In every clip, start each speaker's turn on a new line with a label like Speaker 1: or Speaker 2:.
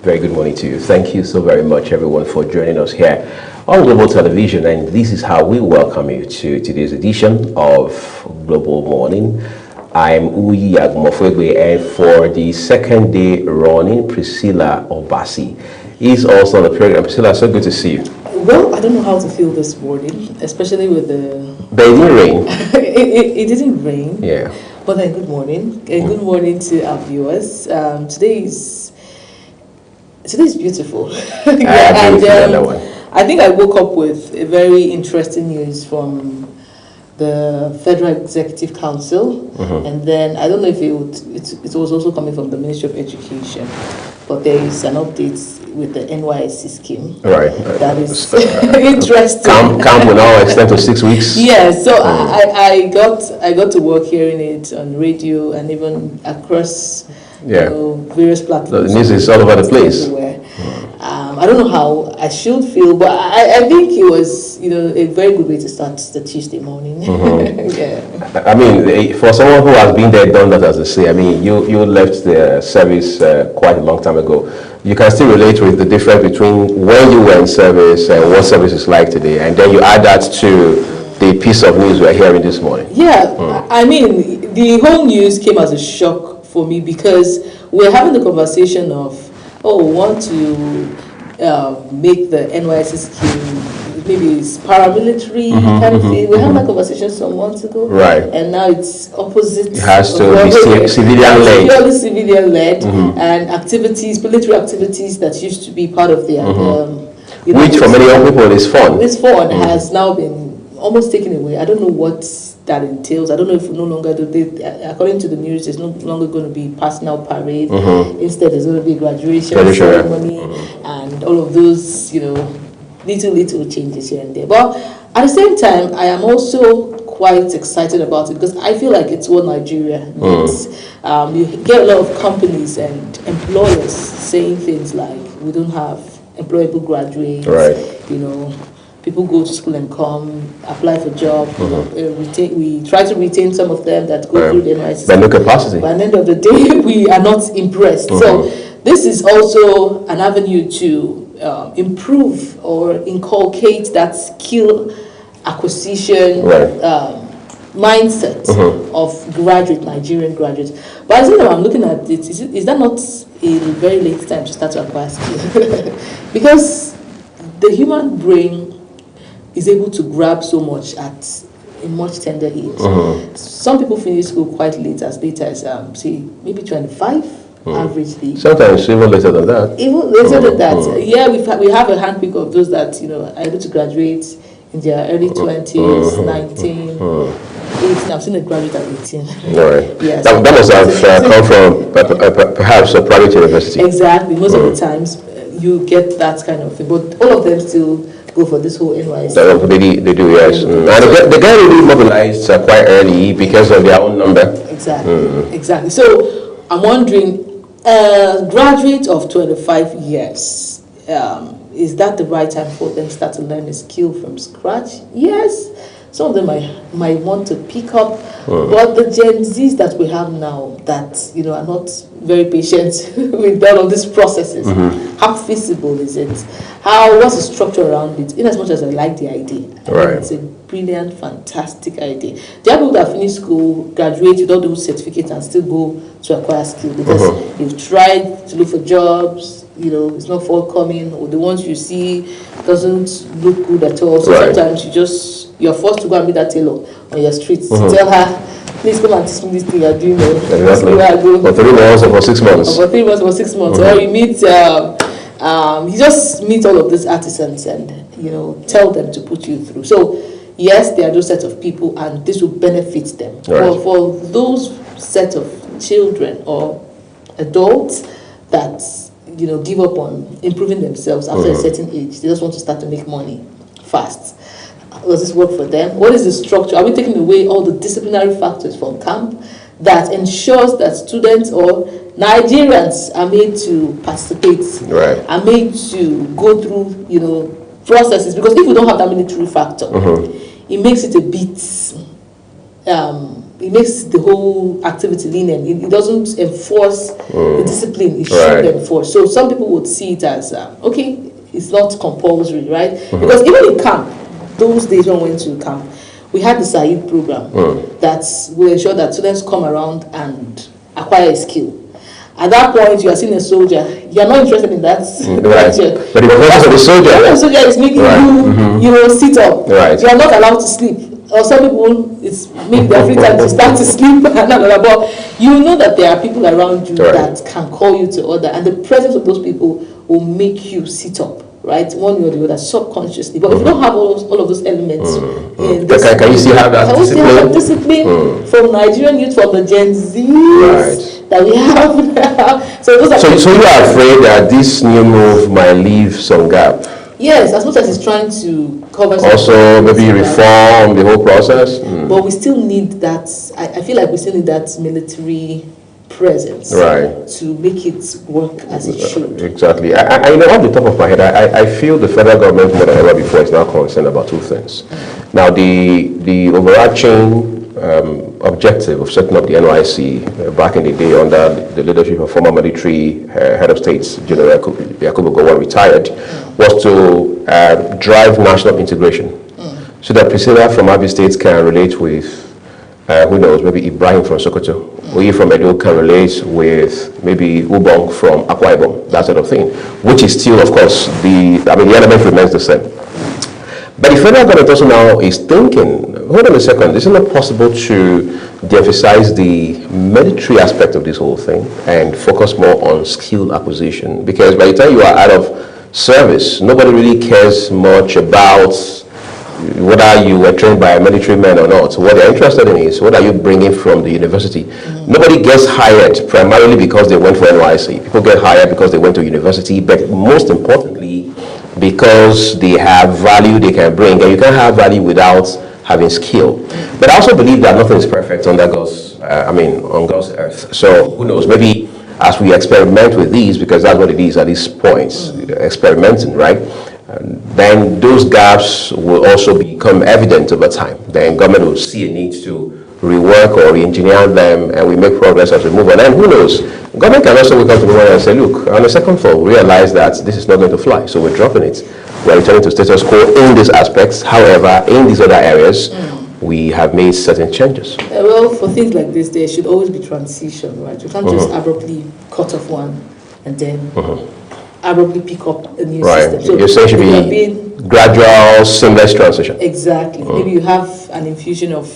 Speaker 1: Very good morning to you. Thank you so very much, everyone, for joining us here on Global Television. And this is how we welcome you to today's edition of Global Morning. I'm Uyi Agumofwegwe, and for the second day running, Priscilla Obasi is also on the program. Priscilla, so good to see you.
Speaker 2: Well, I don't know how to feel this morning, especially with the...
Speaker 1: But it didn't rain.
Speaker 2: it didn't rain.
Speaker 1: Yeah.
Speaker 2: But then good morning. Good morning to our viewers. Today is beautiful. I think I woke up with a very interesting news from the Federal Executive Council, and then I don't know if it was also coming from the Ministry of Education, but there is an update with the NYSC scheme.
Speaker 1: Right.
Speaker 2: That is interesting.
Speaker 1: Camp will now extend to 6 weeks.
Speaker 2: Yeah, so I got to work hearing it on radio and even across various platforms.
Speaker 1: The news is all over the place.
Speaker 2: I don't know how I should feel, but I think it was, a very good way to start the Tuesday morning. Yeah.
Speaker 1: I mean, for someone who has been there, done that, as they say, I mean, you left the service quite a long time ago. You can still relate with the difference between when you were in service and what service is like today, and then you add that to the piece of news we're hearing this morning.
Speaker 2: Yeah, I mean, the whole news came as a shock for me because we're having the conversation of, we want to make the NYSC scheme, maybe it's paramilitary kind of thing. We had that conversation some months ago.
Speaker 1: Right.
Speaker 2: And now it's opposite.
Speaker 1: It has to be civilian-led.
Speaker 2: Purely civilian-led, and activities, military activities that used to be part of their...
Speaker 1: which for many young people is fun.
Speaker 2: This fun has now been almost taken away. I don't know what that entails. I don't know if no longer according to the news, there's no longer going to be passing out parade. Instead, there's going to be graduation ceremony and all of those, little changes here and there. But at the same time, I am also quite excited about it because I feel like it's what Nigeria needs. You get a lot of companies and employers saying things like, we don't have employable graduates.
Speaker 1: Right.
Speaker 2: People go to school and come, apply for jobs. We try to retain some of them that go through the NYSC.
Speaker 1: But no capacity.
Speaker 2: By the end of the day, we are not impressed. So this is also an avenue to improve or inculcate that skill acquisition mindset of Nigerian graduates. But as you know, I'm looking at it, is that not a very late time to start to acquire skill? Because the human brain is able to grab so much at a much tender age. Some people finish school quite late as say maybe 25 averagely.
Speaker 1: Sometimes even later than that.
Speaker 2: Even later than that. Yeah, we have a handpick of those that are able to graduate in their early 20s, 19, 18. I've seen a graduate at 18.
Speaker 1: Right.
Speaker 2: Yes.
Speaker 1: That must have come from perhaps a private university.
Speaker 2: Exactly. Most of the times you get that kind of thing, but all of them still go for this whole NYSC.
Speaker 1: They do, yes. And they get really mobilized quite early because of their own number.
Speaker 2: Exactly. Exactly. So I'm wondering, graduate of 25 years, is that the right time for them to start to learn a skill from scratch? Yes. Some of them might want to pick up, but the Gen Zs that we have now that are not very patient with all of these processes, how feasible is it? What's the structure around it? In as much as I like the idea, it's a brilliant, fantastic idea. There are people that finish school, graduate with all those certificates and still go to acquire skill because you've tried to look for jobs, it's not forthcoming, or the ones you see doesn't look good at all. So sometimes you're forced to go and meet that tailor on your streets to tell her, please come and teach me this thing you're doing.
Speaker 1: Exactly. For 3 months or for 6 months.
Speaker 2: For 3 months or 6 months. Or you meet, you just meet all of these artisans and, tell them to put you through. So, yes, there are those set of people and this will benefit them.
Speaker 1: Right.
Speaker 2: For those set of children or adults that, give up on improving themselves after a certain age, they just want to start to make money fast. Does this work for them? What is the structure? Are we taking away all the disciplinary factors from camp that ensures that students or Nigerians are made to participate, are made to go through, processes? Because if we don't have that military factor, it makes it a bit it makes the whole activity lenient. It doesn't enforce the discipline it should enforce. So some people would see it as, okay, it's not compulsory, right? Because even in camp, those days when we went to camp, we had the Said program that will ensure that students come around and acquire a skill. At that point, you are seeing a soldier. You are not interested in that.
Speaker 1: Right. But the purpose of the soldier.
Speaker 2: The soldier is making you sit up.
Speaker 1: Right.
Speaker 2: You are not allowed to sleep. Or some people, it's maybe their free time to start to sleep. But you know that there are people around you that can call you to order. And the presence of those people will make you sit up, right? One way or the other, subconsciously. But if you don't have all of those elements,
Speaker 1: can you still have that
Speaker 2: discipline from Nigerian youth, from the Gen Zs that we have now? So
Speaker 1: you are afraid that this new move might leave some gap?
Speaker 2: Yes, as much as it's trying to cover.
Speaker 1: Also, maybe reform the whole process.
Speaker 2: But we still need that. I feel like we still need that military presence to make it work as it should.
Speaker 1: Exactly. I you know, off the top of my head, I feel the federal government more than ever before is now concerned about two things. Now, the overarching objective of setting up the NYSC back in the day under the leadership of former military head of states, General Yakubu Gowon, retired, was to drive national integration, so that Priscilla from Abia State can relate with, who knows, maybe Ibrahim from Sokoto, or you from Edo can relate with maybe Ubong from Akwa Ibom, that sort of thing, which is still, of course, the element remains the same. But the federal government also now is thinking, hold on a second, is it not possible to de-emphasize the military aspect of this whole thing and focus more on skill acquisition? Because by the time you are out of service, nobody really cares much about whether you were trained by a military man or not. What they're interested in is, what are you bringing from the university? Nobody gets hired primarily because they went for NYSC. People get hired because they went to university, but most importantly, because they have value they can bring, and you can't have value without having skill. But I also believe that nothing is perfect on God's earth. So who knows? Maybe as we experiment with these, because that's what it is at these points, experimenting, right? Then those gaps will also become evident over time. Then government will see a need to rework or re-engineer them, and we make progress as we move on. And who knows? Government can also wake up tomorrow and say, look, on the second floor, we realize that this is not going to fly, so we're dropping it. We're returning to status quo in these aspects. However, in these other areas, we have made certain changes.
Speaker 2: Well, for things like this, there should always be transition, right? You can't just abruptly cut off one and then abruptly pick up a new system. So
Speaker 1: you're saying it should be gradual, seamless transition.
Speaker 2: Exactly. Maybe you have an infusion of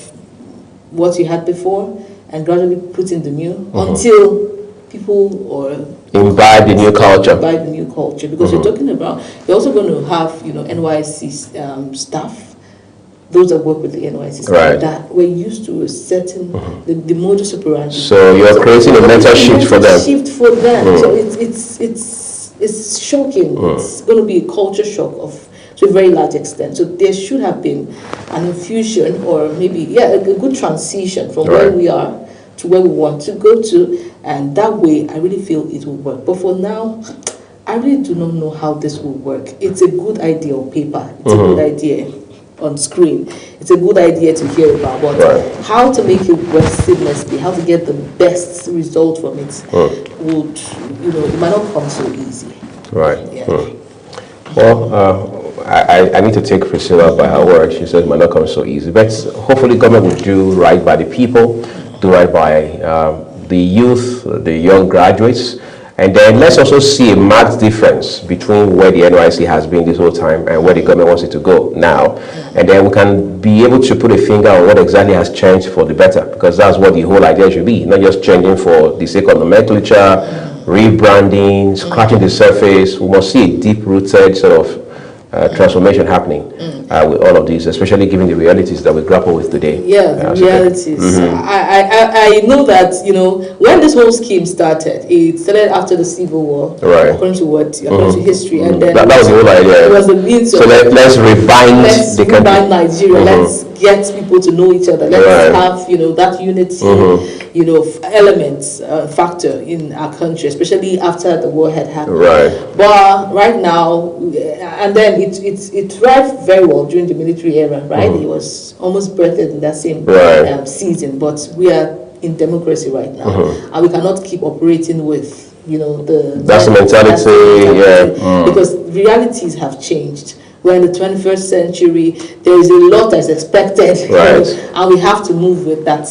Speaker 2: what you had before and gradually put in the new until people or
Speaker 1: imbibe the new culture.
Speaker 2: Because you're talking about, you're also going to have, NYSC staff, those that work with the NYSC staff that were used to a certain the modus operandi.
Speaker 1: So you're creating a mental shift for them.
Speaker 2: So it's shocking. It's going to be a culture shock to a very large extent. So there should have been an infusion, or maybe a good transition from where we are to where we want to go to, and that way I really feel it will work. But for now, I really do not know how this will work. It's a good idea on paper. It's a good idea on screen. It's a good idea to hear about, but how to make it work seamlessly, how to get the best result from it would, it might not come so easy.
Speaker 1: Right. Well, I need to take Priscilla by her word. She says it might not come so easy, but hopefully government will do right by the people, do right by the youth, the young graduates, and then let's also see a marked difference between where the NYSC has been this whole time and where the government wants it to go now. And then we can be able to put a finger on what exactly has changed for the better, because that's what the whole idea should be, not just changing for the sake of nomenclature, rebranding, scratching the surface. We must see a deep-rooted sort of transformation happening with all of these, especially given the realities that we grapple with today.
Speaker 2: Yeah, the realities. I know that, when this whole scheme started, it started after the Civil War, according to history, and then
Speaker 1: that was the whole idea.
Speaker 2: It was the means
Speaker 1: so let's rebind the country.
Speaker 2: Nigeria. Let's get people to know each other. Let's have, that unity, elements, factor in our country, especially after the war had happened.
Speaker 1: Right.
Speaker 2: But right now, and then it thrived very well during the military era, right? It was almost birthed in that same season. But we are in democracy right now, and we cannot keep operating with
Speaker 1: that's the mentality,
Speaker 2: because realities have changed. We're in the 21st century. There is a lot that's expected, and we have to move with that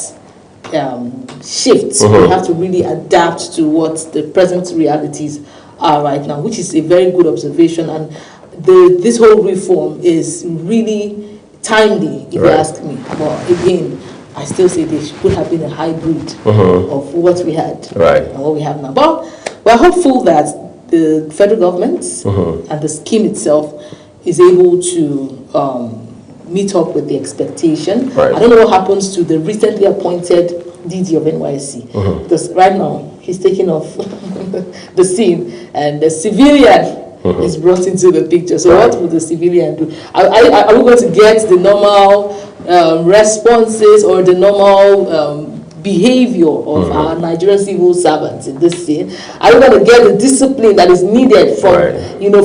Speaker 2: shift. We have to really adapt to what the present realities are right now, which is a very good observation. And this whole reform is really timely, if you ask me. But again, I still say there could have been a hybrid of what we had and what we have now. But we're hopeful that the federal government and the scheme itself is able to meet up with the expectation. I don't know what happens to the recently appointed DG of NYSC, because right now he's taking off the scene, and the civilian is brought into the picture. So what will the civilian do? Are we going to get the normal responses or the normal behavior of our Nigerian civil servants in this scene? Are we going to get the discipline that is needed for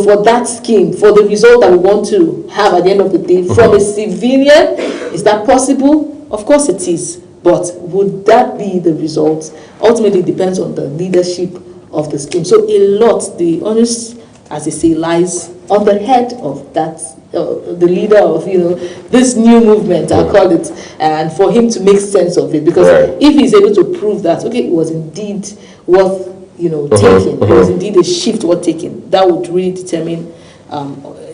Speaker 2: for that scheme, for the result that we want to have at the end of the day from a civilian? Is that possible? Of course it is. But would that be the result? Ultimately, it depends on the leadership of the scheme. So a lot, the onus, as they say, lies on the head of that, the leader of this new movement, I'll call it, and for him to make sense of it. Because if he's able to prove that, okay, it was indeed worth taking, it was indeed a shift worth taking, that would really determine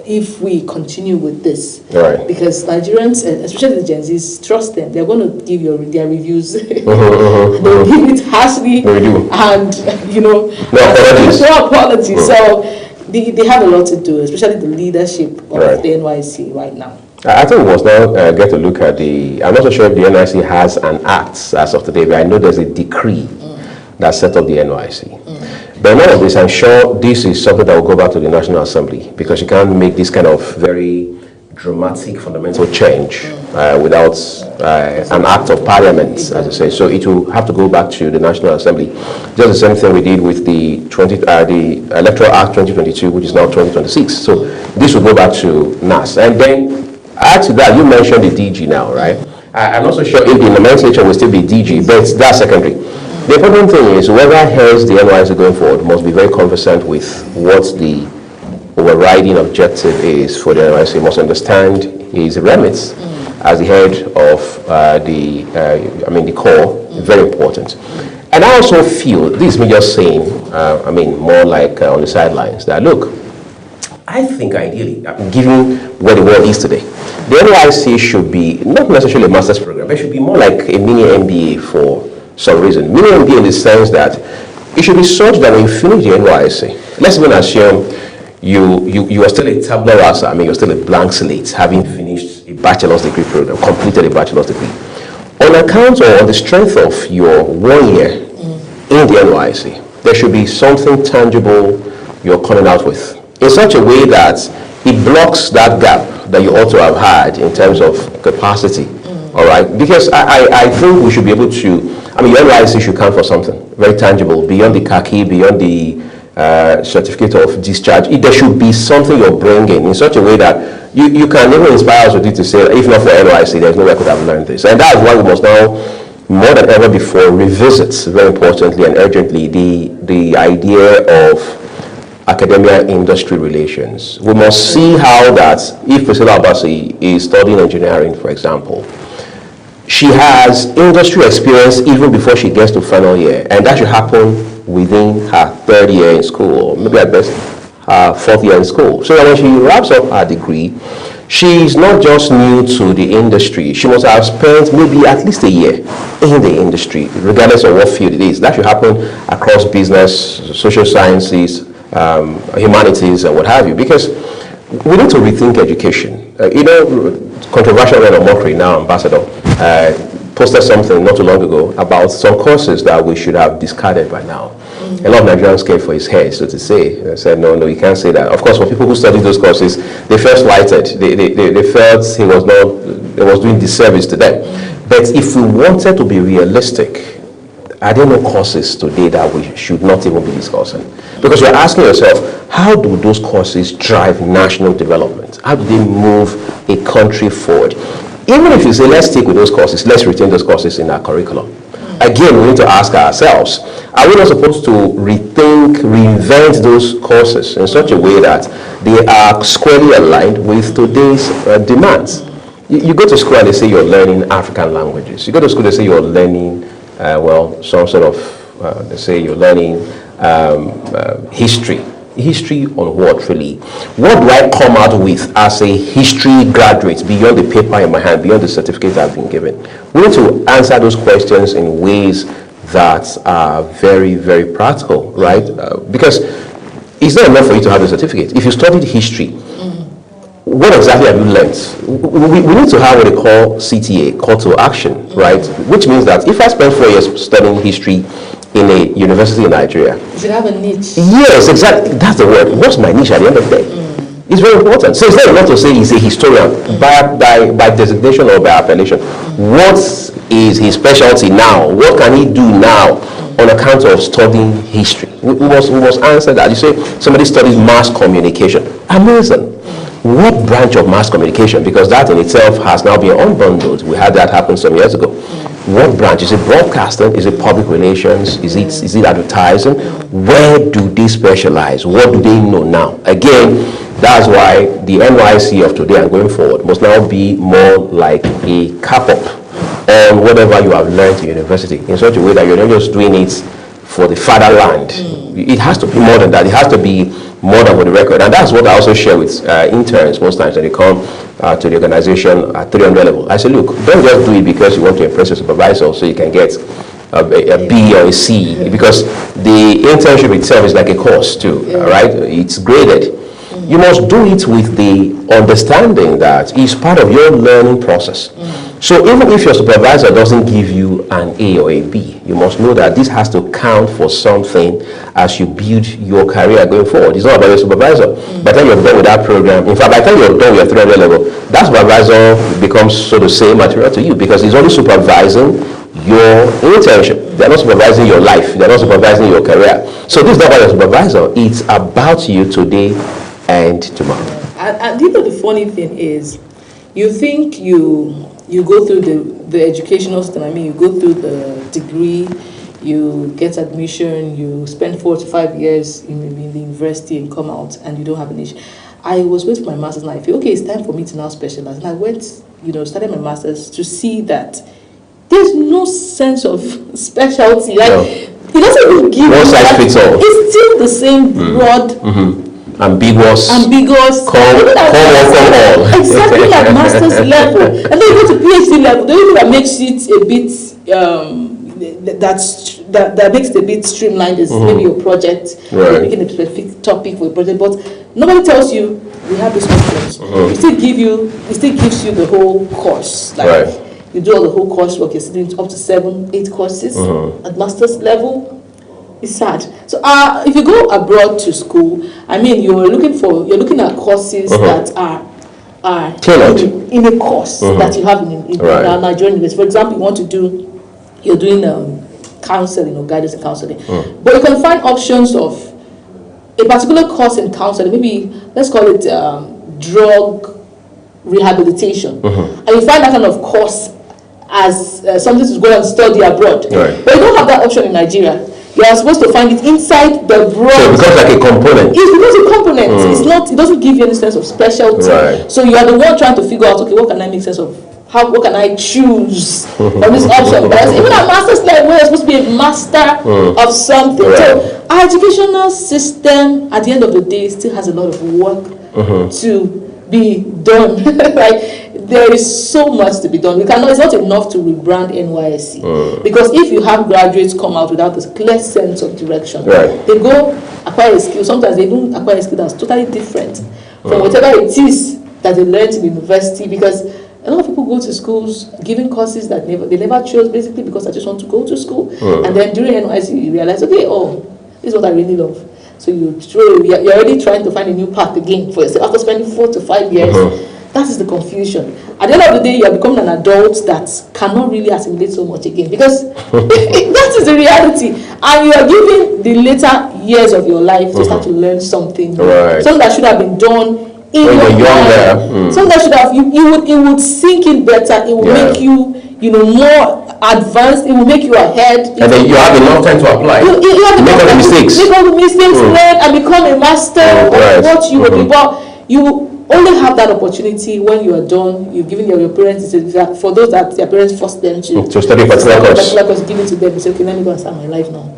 Speaker 2: if we continue with this. Because Nigerians, especially the Gen Zs, trust them. They're going to give their reviews. They'll give it harshly, and no apologies. So they have a lot to do, especially the leadership of the NYSC right now.
Speaker 1: I think we must now get to look at I'm not so sure if the NYSC has an act as of today, but I know there's a decree that set up the NYSC. But in all of this, I'm sure this is something that will go back to the National Assembly, because you can't make this kind of very dramatic, fundamental change without an act of parliament, as I say. So it will have to go back to the National Assembly. Just the same thing we did with the Electoral Act 2022, which is now 2026. So this will go back to NAS. And then add to that, you mentioned the DG now, right? I'm not so sure if the nomenclature will still be DG, but that's secondary. The important thing is whoever heads the NYSC going forward must be very conversant with what the overriding objective is for the NYSC. Must understand his remits as the head of the core. Very important. And I also feel, this is me just saying, more like on the sidelines, that look, I think ideally, given where the world is today, the NYSC should be not necessarily a master's program, but it should be more like a mini MBA for some reason. Mini MBA in the sense that it should be such that when you finish the NYSC, let's even assume you are still a tabula rasa, you're still a blank slate, having finished a bachelor's degree program, completed a bachelor's degree. On account or on the strength of your 1 year in the NYSC, there should be something tangible you're coming out with, in such a way that it blocks that gap that you ought to have had in terms of capacity. All right, because I think we should be able to, your NYSC should count for something very tangible, beyond the khaki, beyond the certificate of discharge. There should be something you're bringing in such a way that you can even inspire us with it to say, if not for NYSC, there's no way I could have learned this. And that's why we must now, more than ever before, revisit very importantly and urgently the idea of academia-industry relations. We must see how that, if Priscilla Abasi is studying engineering, for example, she has industry experience even before she gets to final year, and that should happen within her third year in school, or maybe at best her fourth year in school. So that when she wraps up her degree, she's not just new to the industry. She must have spent maybe at least a year in the industry, regardless of what field it is. That should happen across business, social sciences, humanities, and what have you, because we need to rethink education. Controversial and mockery now, Ambassador posted something not too long ago about some courses that we should have discarded by now. A lot of Nigerians came for his head, so to say. They said, no, you can't say that. Of course, for people who studied those courses, they felt slighted. They felt he was not was doing disservice to them. But if we wanted to be realistic, are there no courses today that we should not even be discussing? Because you're asking yourself, how do those courses drive national development? How do they move a country forward? Even if you say, let's stick with those courses, let's retain those courses in our curriculum. Again, we need to ask ourselves, are we not supposed to rethink, reinvent those courses in such a way that they are squarely aligned with today's demands? You go to school and they say you're learning African languages. You go to school, they say you're learning, some sort of, they say you're learning history. History on what, really? What do I come out with as a history graduate beyond the paper in my hand, beyond the certificate I've been given? We need to answer those questions in ways that are very, very practical, right? Because it's not enough for you to have a certificate. If you studied history, what exactly have you learned? We need to have what they call CTA, call to action, right? Which means that if I spend 4 years studying history in a university in Nigeria,
Speaker 2: you should have a niche.
Speaker 1: Yes, exactly. That's the word. What's my niche at the end of the day? It's very important. So it's not enough to say he's a historian by designation or by appellation. What is his specialty now? What can he do now on account of studying history? We must answer that. You say somebody studies mass communication. Amazing. What branch of mass communication? Because that in itself has now been unbundled. We had that happen some years ago. What branch? Is it broadcasting? Is it public relations? Is it advertising? Where do they specialize? What do they know now? Again, that's why the NYSC of today and going forward must now be more like a cap-up on whatever you have learned in university in such a way that you're not just doing it for the fatherland. It has to be more than that. It has to be more than for the record. And that's what I also share with interns most times when they come to the organization at 300 level. I say, look, don't just do it because you want to impress your supervisor so you can get a B or a C, because the internship itself is like a course too, right? It's graded. You must do it with the understanding that it's part of your learning process. So even if your supervisor doesn't give you an A or a B, you must know that this has to count for something as you build your career going forward. It's not about your supervisor. By the time you're done with that program, in fact, by the time you're done with your 300 level, that supervisor becomes, so to say, material to you, because he's only supervising your internship. They're not supervising your life. They're not supervising your career. So this is not about your supervisor. It's about you today and tomorrow.
Speaker 2: And you know, the funny thing is, you think you go through the educational system. I mean, you go through the degree, you get admission, you spend 4 to 5 years in the university and come out and you don't have an issue. I was waiting for my master's and I feel, okay, it's time for me to now specialize. And I went, started my master's to see that there's no sense of specialty. Like, it doesn't even give
Speaker 1: one size fits all.
Speaker 2: It's still the same broad,
Speaker 1: ambiguous,
Speaker 2: call all. Exactly, at master's level. And then you go to PhD level. The only thing that makes it a bit that makes it a bit streamlined is maybe your project, making a specific topic for a project. But nobody tells you we have these options. It still gives you the whole course. Like you do all the whole coursework. You're doing up to 7, 8 courses at master's level. It's sad. So if you go abroad to school, I mean, you're looking at courses that are
Speaker 1: tailored
Speaker 2: in a course that you have in Nigerian university. For example, you're doing counseling or guidance and counseling, but you can find options of a particular course in counseling. Maybe let's call it drug rehabilitation, and you find that kind of course as something to go and study abroad. But you don't have that option in Nigeria. You are supposed to find it inside the broad.
Speaker 1: So it becomes like a component.
Speaker 2: It becomes a component. It's not. It doesn't give you any sense of specialty. So you are the one trying to figure out. Okay, what can I make sense of? What can I choose from this option? Because even at master's level, we're supposed to be a master of something. So our educational system, at the end of the day, still has a lot of work to be done. Like, there is so much to be done. It's not enough to rebrand NYSC. Because if you have graduates come out without a clear sense of direction, they go acquire a skill. Sometimes they don't acquire a skill that's totally different from whatever it is that they learned in university. Because a lot of people go to schools giving courses that they never chose, basically because I just want to go to school. And then during NYSC, you realize, okay, this is what I really love. So you're already trying to find a new path again for yourself after spending 4 to 5 years. That is the confusion. At the end of the day, you are becoming an adult that cannot really assimilate so much again, because that is the reality. And you are giving the later years of your life to start to learn something new.
Speaker 1: Right.
Speaker 2: Something that should have been done in
Speaker 1: when
Speaker 2: your
Speaker 1: you're younger.
Speaker 2: Something that should have, it would sink in better. It will make you, more advanced. It will make you ahead.
Speaker 1: And then you have enough time to apply.
Speaker 2: You have
Speaker 1: make all the mistakes.
Speaker 2: Make all the mistakes, learn, and become a master of what you will be. But you only have that opportunity when you are done. You're giving your parents, for those that their parents forced them to
Speaker 1: study a particular course,
Speaker 2: give it to them. They say, okay, let me go and start my life now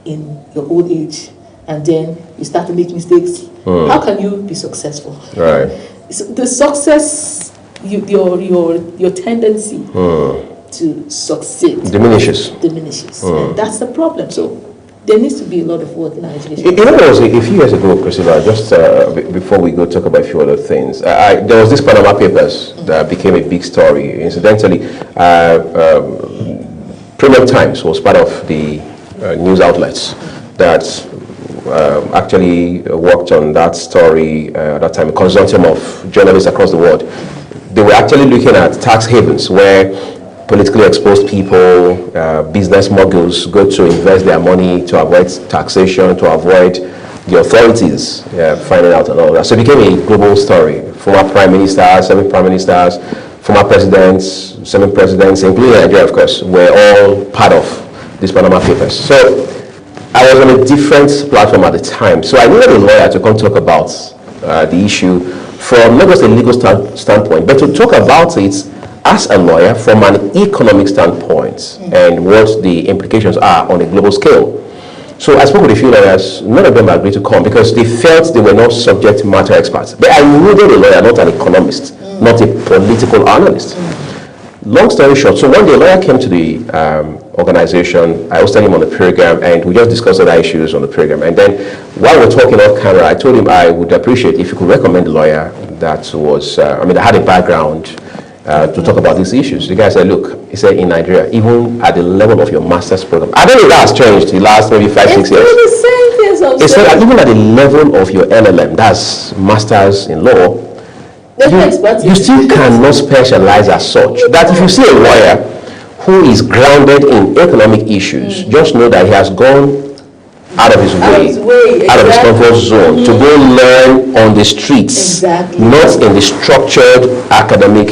Speaker 2: in your old age, and then you start to make mistakes. How can you be successful?
Speaker 1: Right.
Speaker 2: So the success, your tendency to succeed
Speaker 1: diminishes.
Speaker 2: And that's the problem. So there needs to be a lot of work in our education.
Speaker 1: You know, there was a few years ago, Priscilla, just before we go talk about a few other things, there was this Panama Papers that became a big story. Incidentally, Premium Times was part of the news outlets that actually worked on that story at that time, a consortium of journalists across the world. They were actually looking at tax havens where politically exposed people, business moguls go to invest their money to avoid taxation, to avoid the authorities finding out and all that. So it became a global story. Former prime ministers, semi-prime ministers, former presidents, semi-presidents, including Nigeria, of course, were all part of these Panama Papers. So I was on a different platform at the time. So I needed a lawyer to come talk about the issue from not just a legal standpoint, but to talk about it as a lawyer from an economic standpoint and what the implications are on a global scale. So I spoke with a few lawyers. None of them agreed to come because they felt they were not subject matter experts. But I needed a lawyer, not an economist, not a political analyst. Long story short, so one day a lawyer came to the organization. I hosted him on the program, and we just discussed other issues on the program. And then while we were talking off camera, I told him I would appreciate if you could recommend a lawyer that was, that had a background to talk about these issues. The guy said, look, he said, in Nigeria, even at the level of your master's program, I don't know if that has changed the last maybe 5-6 years.
Speaker 2: It's the same things.
Speaker 1: He said that even at the level of your LLM, that's master's in law, you still cannot specialize as such. That if you see a lawyer who is grounded in economic issues, just know that he has gone out of his way, out of his comfort zone to go learn on the streets, not in the structured academic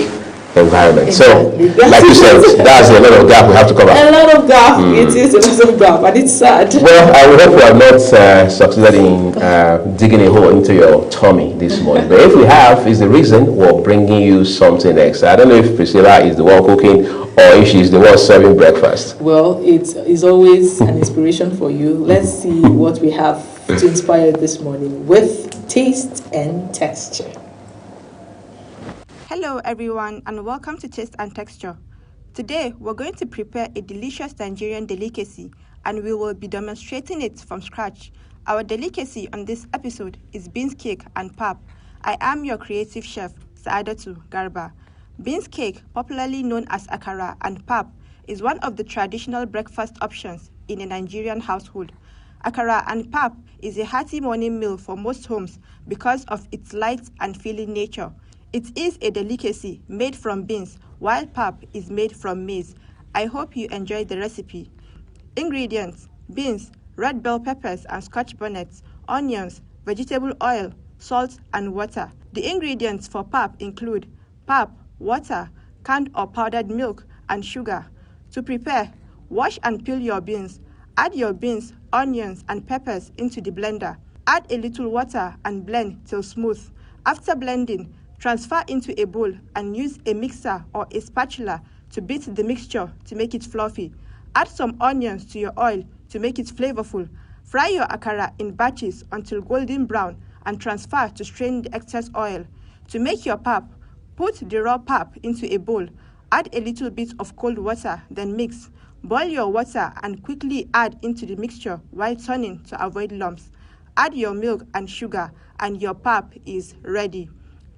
Speaker 1: environment. So, like you said, that's a lot of gap we have to cover.
Speaker 2: A lot of gap. It is a lot of gap, and it's sad.
Speaker 1: Well, I would hope we have not succeeded in digging a hole into your tummy this morning. But if we have, is the reason we're bringing you something extra. I don't know if Priscilla is the one cooking or if she's the one serving breakfast.
Speaker 2: Well, it is always an inspiration for you. Let's see what we have to inspire this morning with taste and texture.
Speaker 3: Hello everyone and welcome to Taste and Texture. Today we're going to prepare a delicious Nigerian delicacy and we will be demonstrating it from scratch. Our delicacy on this episode is beans cake and pap. I am your creative chef, Saadatu Garba. Beans cake, popularly known as akara, and pap is one of the traditional breakfast options in a Nigerian household. Akara and pap is a hearty morning meal for most homes because of its light and filling nature. It is a delicacy made from beans, while pap is made from maize. I hope you enjoy the recipe. Ingredients: beans, red bell peppers and scotch bonnets, onions, vegetable oil, salt and water. The ingredients for pap include pap, water, canned or powdered milk, and sugar. To prepare, wash and peel your beans. Add your beans, onions and peppers into the blender. Add a little water and blend till smooth. After blending, transfer into a bowl and use a mixer or a spatula to beat the mixture to make it fluffy. Add some onions to your oil to make it flavorful. Fry your akara in batches until golden brown and transfer to strain the excess oil. To make your pap, put the raw pap into a bowl. Add a little bit of cold water, then mix. Boil your water and quickly add into the mixture while turning to avoid lumps. Add your milk and sugar and your pap is ready.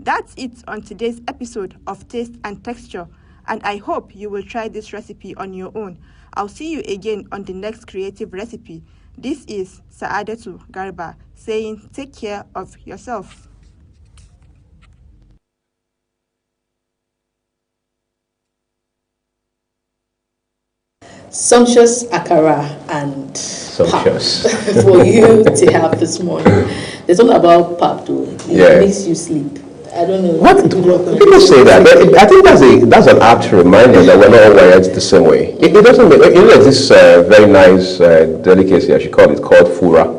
Speaker 3: That's it on today's episode of Taste and Texture, and I hope you will try this recipe on your own. I'll see you again on the next creative recipe. This is Saadatu Garba saying take care of yourself.
Speaker 2: sumptuous akara and
Speaker 1: Sumptuous.
Speaker 2: pap for you to have this morning. There's something about pap though. It makes you sleep. I don't know.
Speaker 1: What people say that, but I think that's an apt reminder that we're not all wired the same way. It doesn't make, like this very nice delicacy, I should call it, called fura.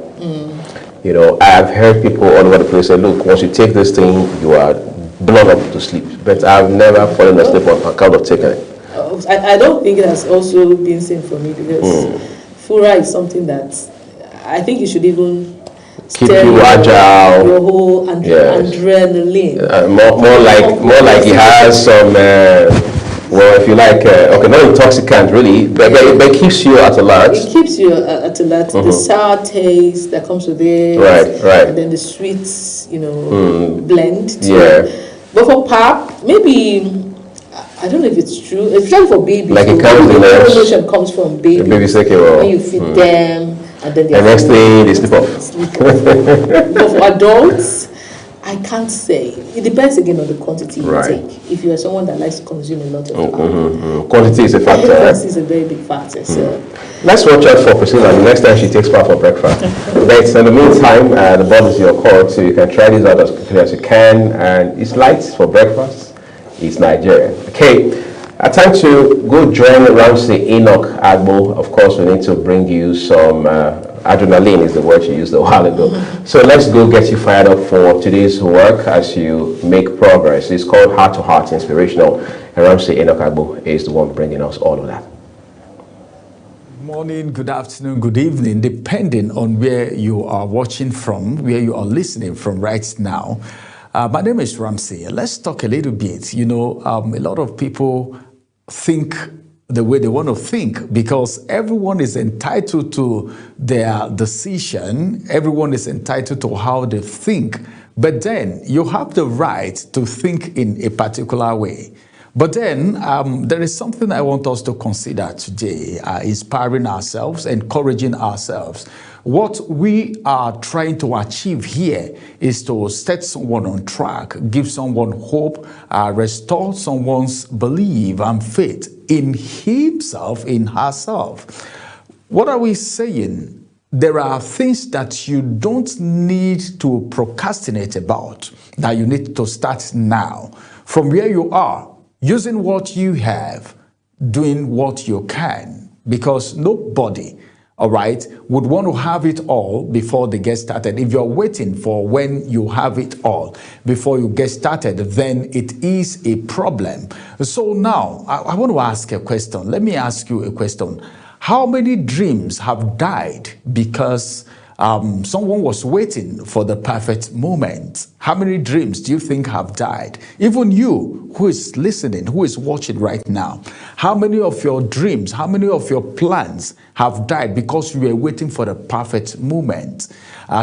Speaker 1: You know, I've heard people all over the place say, look, once you take this thing, you are blown up to sleep. But I've never fallen asleep on account of taking it.
Speaker 2: I don't think it has also been seen for me because fura is something that I think you should even
Speaker 1: keep you agile.
Speaker 2: Your whole adrenaline.
Speaker 1: More like it has some. Well, if you like, okay, not intoxicant really, but it keeps you at alert.
Speaker 2: It keeps you at alert. The sour taste that comes with it,
Speaker 1: right,
Speaker 2: and then the sweets, blend.
Speaker 1: Yeah.
Speaker 2: But for pap, maybe I don't know if it's true. It's not for babies.
Speaker 1: Like it comes in
Speaker 2: the notion comes from babies.
Speaker 1: The baby's okay, well,
Speaker 2: when you feed them, and then
Speaker 1: the next thing they sleep off.
Speaker 2: But for adults, I can't say. It depends again on the quantity you take. If you are someone that likes to consume a lot of pap,
Speaker 1: quantity is a factor.
Speaker 2: Quantity is a very big factor. So
Speaker 1: let's watch out for Priscilla the next time she takes pap for breakfast. But in the meantime, the ball is your court, so you can try this out as quickly as you can. And it's light for breakfast. It's Nigerian. Okay, time to go join Ramsey Enoch Agbo. Of course, we need to bring you some. Adrenaline is the word you used a while ago. So let's go get you fired up for today's work as you make progress. It's called Heart to Heart Inspirational. And Ramsey Enoch Agbo is the one bringing us all of that.
Speaker 4: Good morning, good afternoon, good evening, depending on where you are watching from, where you are listening from right now. My name is Ramsey. Let's talk a little bit. A lot of people think the way they want to think because everyone is entitled to their decision. Everyone is entitled to how they think. But then you have the right to think in a particular way. But then there is something I want us to consider today, inspiring ourselves, encouraging ourselves. What we are trying to achieve here is to set someone on track, give someone hope, restore someone's belief and faith in himself, in herself. What are we saying? There are things that you don't need to procrastinate about, that you need to start now. From where you are, using what you have, doing what you can, because nobody, all right, would want to have it all before they get started. If you're waiting for when you have it all before you get started, then it is a problem. So now, I want to ask a question. Let me ask you a question. How many dreams have died because someone was waiting for the perfect moment? How many dreams do you think have died? Even you who is listening, who is watching right now, how many of your dreams, how many of your plans have died because you were waiting for the perfect moment?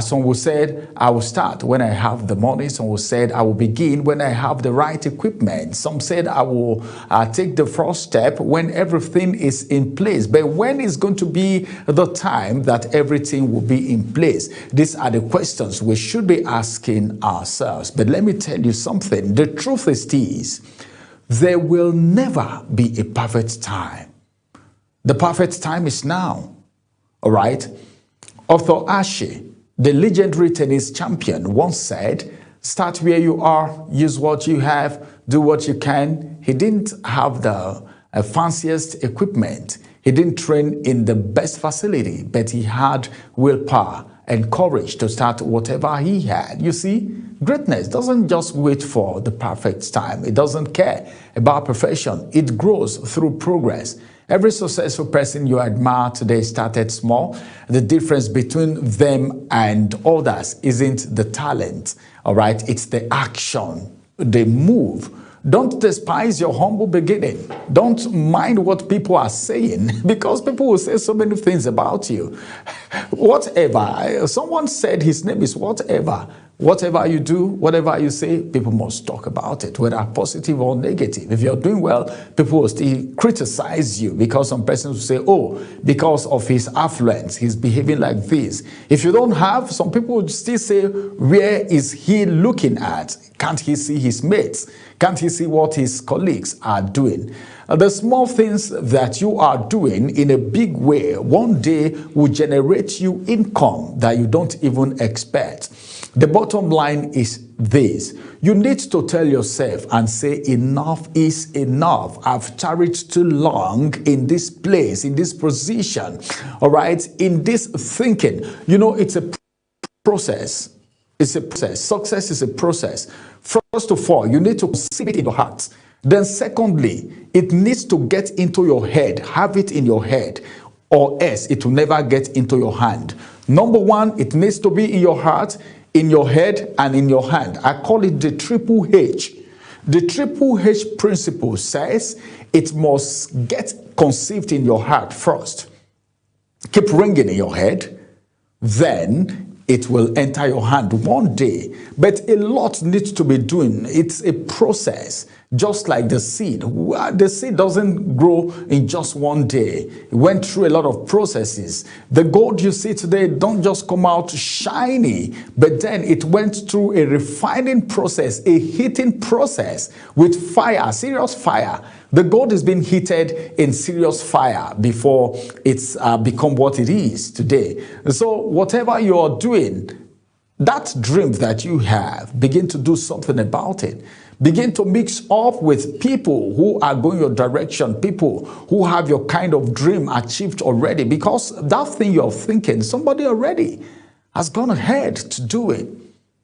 Speaker 4: Some will say, I will start when I have the money. Some will say, I will begin when I have the right equipment. Some said, I will take the first step when everything is in place. But when is going to be the time that everything will be in place? These are the questions we should be asking ourselves. But let me tell you something. The truth is this: there will never be a perfect time. The perfect time is now. All right? Arthur Ashe, the legendary tennis champion, once said, start where you are, use what you have, do what you can. He didn't have the fanciest equipment. He didn't train in the best facility, but he had willpower and courage to start whatever he had. You see, greatness doesn't just wait for the perfect time. It doesn't care about perfection. It grows through progress. Every successful person you admire today started small. The difference between them and others isn't the talent, all right? It's the action, the move. Don't despise your humble beginning. Don't mind what people are saying, because people will say so many things about you. Whatever. Someone said his name is whatever. Whatever you do, whatever you say, people must talk about it, whether positive or negative. If you're doing well, people will still criticize you, because some persons will say, oh, because of his affluence, he's behaving like this. If you don't have, some people will still say, where is he looking at? Can't he see his mates? Can't he see what his colleagues are doing? The small things that you are doing in a big way one day will generate you income that you don't even expect. The bottom line is this: you need to tell yourself and say, enough is enough. I've tarried too long in this place, in this position, all right, in this thinking. You know, it's a process. It's a process. Success is a process. First of all, you need to conceive it in your heart. Then secondly, it needs to get into your head. Have it in your head, or else it will never get into your hand. Number one, it needs to be in your heart, in your head, and in your hand. I call it the triple H. The triple H principle says it must get conceived in your heart first, keep ringing in your head, then it will enter your hand one day. But a lot needs to be doing. It's a process, just like the seed. The seed doesn't grow in just one day. It went through a lot of processes. The gold you see today don't just come out shiny, but then it went through a refining process, a heating process with fire, serious fire. The gold is being heated in serious fire before it's become what it is today. So whatever you're doing, that dream that you have, begin to do something about it. Begin to mix up with people who are going your direction, people who have your kind of dream achieved already, because that thing you're thinking, somebody already has gone ahead to do it.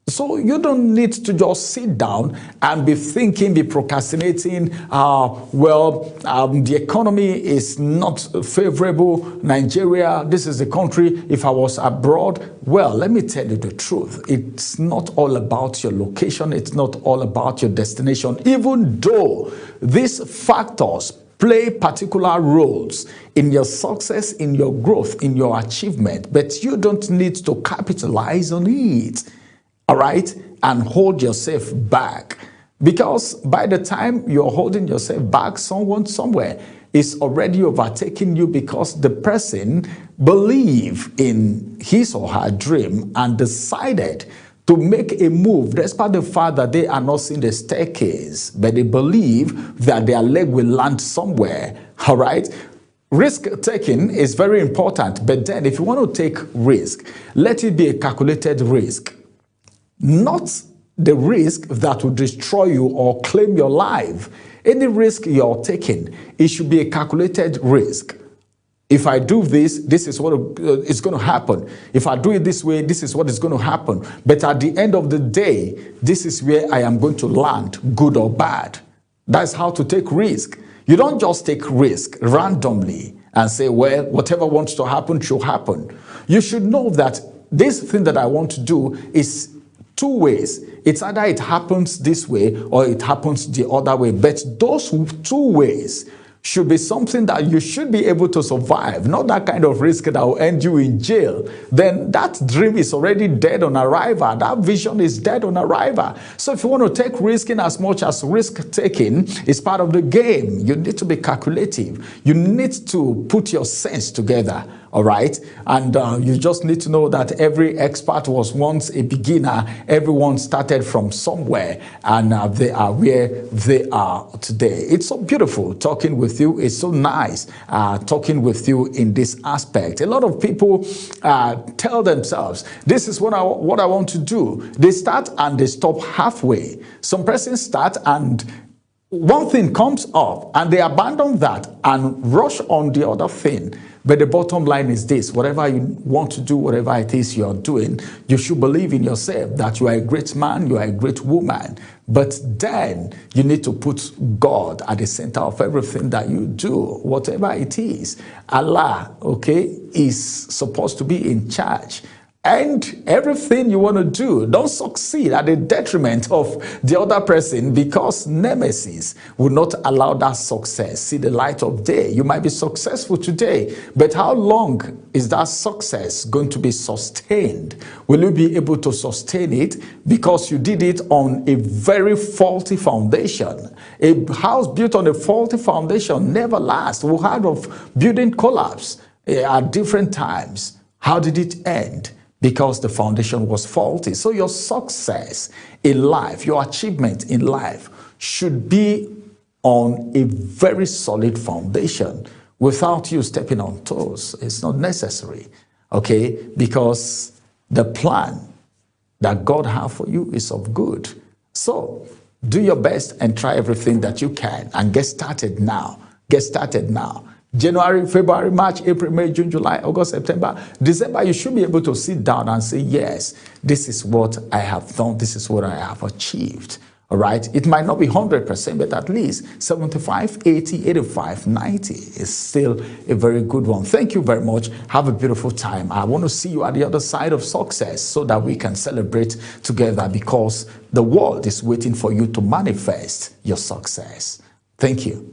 Speaker 4: So you don't need to just sit down and be thinking, be procrastinating. The economy is not favorable. Nigeria, this is the country. If I was abroad, well, let me tell you the truth. It's not all about your location. It's not all about your destination. Even though these factors play particular roles in your success, in your growth, in your achievement, but you don't need to capitalize on it. All right, and hold yourself back, because by the time you're holding yourself back, someone somewhere is already overtaking you, because the person believed in his or her dream and decided to make a move despite the fact that they are not seeing the staircase, but they believe that their leg will land somewhere. All right. Risk taking is very important, but then if you want to take risk, let it be a calculated risk. Not the risk that will destroy you or claim your life. Any risk you're taking, it should be a calculated risk. If I do this, this is what is going to happen. If I do it this way, this is what is going to happen. But at the end of the day, this is where I am going to land, good or bad. That's how to take risk. You don't just take risk randomly and say, well, whatever wants to happen should happen. You should know that this thing that I want to do is two ways. It's either it happens this way or it happens the other way. But those two ways should be something that you should be able to survive, not that kind of risk that will end you in jail. Then that dream is already dead on arrival. That vision is dead on arrival. So if you want to take risk in as much as risk taking is part of the game, you need to be calculative. You need to put your sense together. All right. And you just need to know that every expert was once a beginner. Everyone started from somewhere, and they are where they are today. It's so beautiful talking with you. It's so nice talking with you in this aspect. A lot of people tell themselves, this is what I want to do. They start and they stop halfway. Some persons start and one thing comes up and they abandon that and rush on the other thing. But the bottom line is this: whatever you want to do, whatever it is you're doing, you should believe in yourself that you are a great man, you are a great woman. But then you need to put God at the center of everything that you do, whatever it is. Allah, okay, is supposed to be in charge. and everything you want to do, don't succeed at the detriment of the other person, because nemesis will not allow that success see the light of day. You might be successful today, but how long is that success going to be sustained? Will you be able to sustain it because you did it on a very faulty foundation? A house built on a faulty foundation never lasts. We heard of building collapse at different times. How did it end? Because the foundation was faulty. So your success in life, your achievement in life should be on a very solid foundation without you stepping on toes. It's not necessary, okay? Because the plan that God has for you is of good. So do your best and try everything that you can and get started now. Get started now. January, February, March, April, May, June, July, August, September, December, you should be able to sit down and say, yes, this is what I have done. This is what I have achieved. All right. It might not be 100%, but at least 75, 80, 85, 90 is still a very good one. Thank you very much. Have a beautiful time. I want to see you at the other side of success so that we can celebrate together, because the world is waiting for you to manifest your success. Thank you.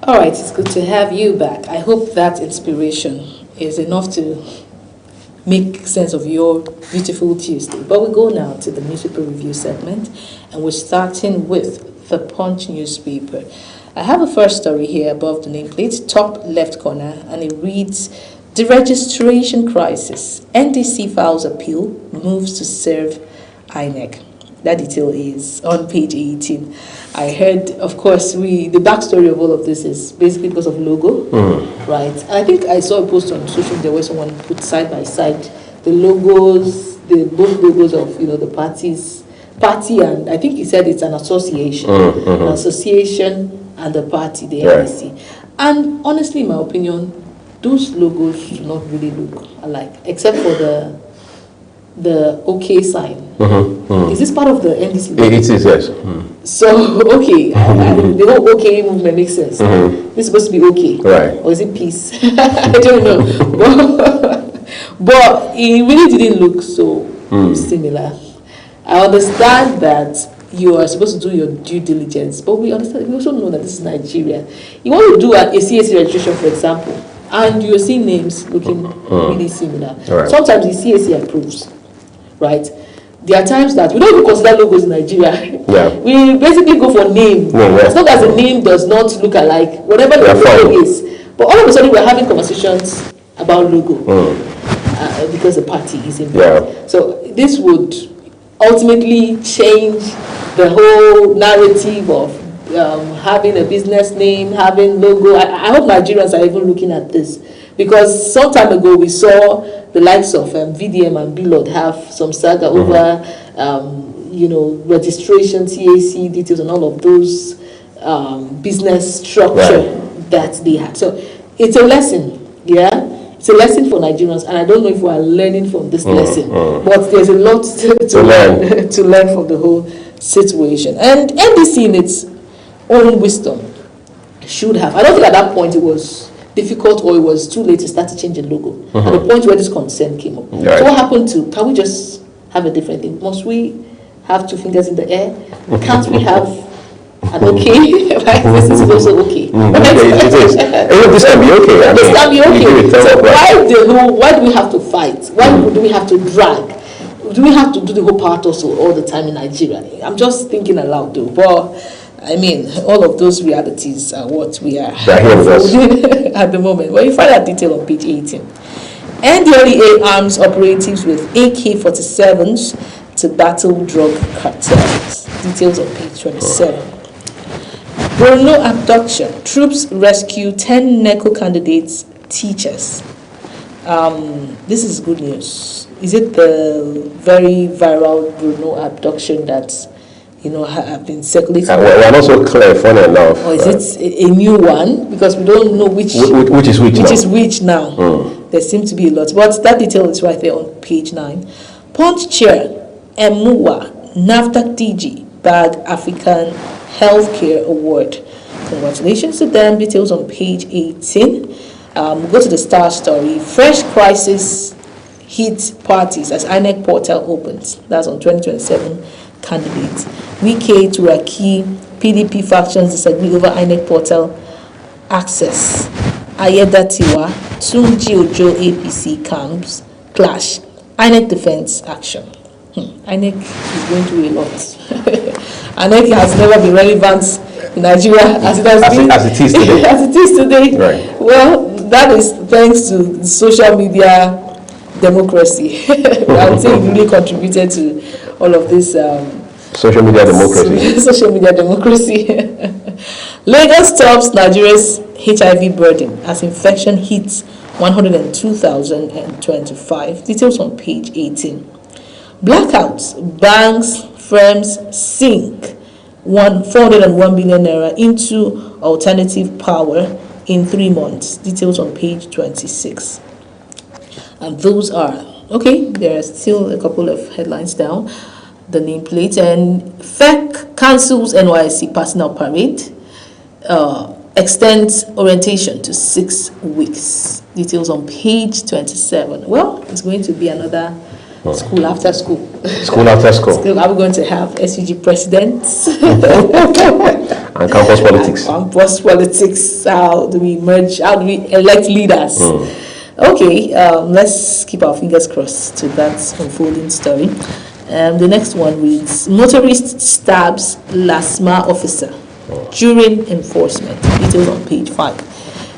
Speaker 2: All right, it's good to have you back. I hope that inspiration is enough to make sense of your beautiful Tuesday. But we go now to the newspaper review segment, and we're starting with the Punch newspaper. I have a first story here above the nameplate, top left corner, and it reads, "The registration crisis. NDC files appeal, moves to serve INEC." That detail is on page 18. I heard, of course, the backstory of all of this is basically because of logo, right? And I think I saw a post on social media where someone put side by side the logos, both logos of the party, and I think he said it's an association, an association and the party, the NDC. And honestly, in my opinion, those logos do not really look alike, except for the OK sign. Is this part of the NDC?
Speaker 1: It is, yes.
Speaker 2: So, okay, the whole OK movement makes sense. This is supposed to be OK.
Speaker 1: Right.
Speaker 2: Or is it peace? I don't know. But it really didn't look so similar. I understand that you are supposed to do your due diligence, but we also know that this is Nigeria. You want to do a CAC registration, for example, and you're seeing names looking really similar.
Speaker 1: Right.
Speaker 2: Sometimes the CAC approves, right? There are times that we don't even consider logos in Nigeria.
Speaker 1: Yeah.
Speaker 2: We basically go for name. As long as the name does not look alike, whatever the logo is. But all of a sudden we're having conversations about logo because the party is involved.
Speaker 1: Yeah.
Speaker 2: So this would ultimately change the whole narrative of having a business name, having logo. I hope Nigerians are even looking at this, because some time ago we saw the likes of VDM and Blord have some saga over, registration, CAC details, and all of those business structure that they had. So it's a lesson, It's a lesson for Nigerians, and I don't know if we are learning from this lesson, but there's a lot to learn from the whole situation. And NDC, in its own wisdom, should have. I don't think at that point it was difficult or it was too late to start to change the logo. At the point where this concern came up. So what happened to? Can we just have a different thing. Must we have two fingers in the air? Can't we have an okay? Right? This is also okay.
Speaker 1: It is. Even this can be okay.
Speaker 2: This can be okay. So why do we have to fight? Why do we have to drag? Do we have to do the whole part also all the time in Nigeria? I'm just thinking aloud though. But I mean, all of those realities are what we are unfolding at the moment. Well, you find that detail on page 18. NDLEA arms operatives with AK-47s to battle drug cartels. Details on page 27. Borno abduction. Troops rescue 10 NECO candidates teachers. This is good news. Is it the very viral Borno abduction that have been circulating?
Speaker 1: We're not so clear, funny enough.
Speaker 2: Or is it a new one? Because we don't know which is which now. There seems to be a lot. But that detail is right there on page 9. Punch chair, Emuwa, NAFDAC DG, bag African Healthcare Award. Congratulations to them. Details on page 18. We'll go to the Star story. Fresh crisis hit parties as INEC portal opens. That's on 2027 candidates. Wike, Turaki, PDP factions disagree over INEC portal access. Ayeda Tiwa, Tunji Ojo APC camps clash. INEC defense action. INEC is going through a lot. INEC has never been relevant in Nigeria as it has been.
Speaker 1: As it is today.
Speaker 2: As it is today.
Speaker 1: Right.
Speaker 2: Well, that is thanks to social media democracy. I would say it really contributed to all of this.
Speaker 1: Social media democracy.
Speaker 2: Social media democracy. Lagos tops Nigeria's HIV burden as infection hits 102,025. Details on page 18. Blackouts, banks, firms sink 401 billion naira into alternative power in 3 months. Details on page 26. And those are, okay, there are still a couple of headlines down. The nameplate and FEC cancels NYSC personal parade, extends orientation to 6 weeks. Details on page 27. Well, it's going to be another school after school.
Speaker 1: School after school.
Speaker 2: Are we going to have SUG presidents?
Speaker 1: And campus politics.
Speaker 2: Campus politics. How do we merge? How do we elect leaders? Okay, let's keep our fingers crossed to that unfolding story. The next one reads, motorist stabs LASMA officer during enforcement. Details on page 5.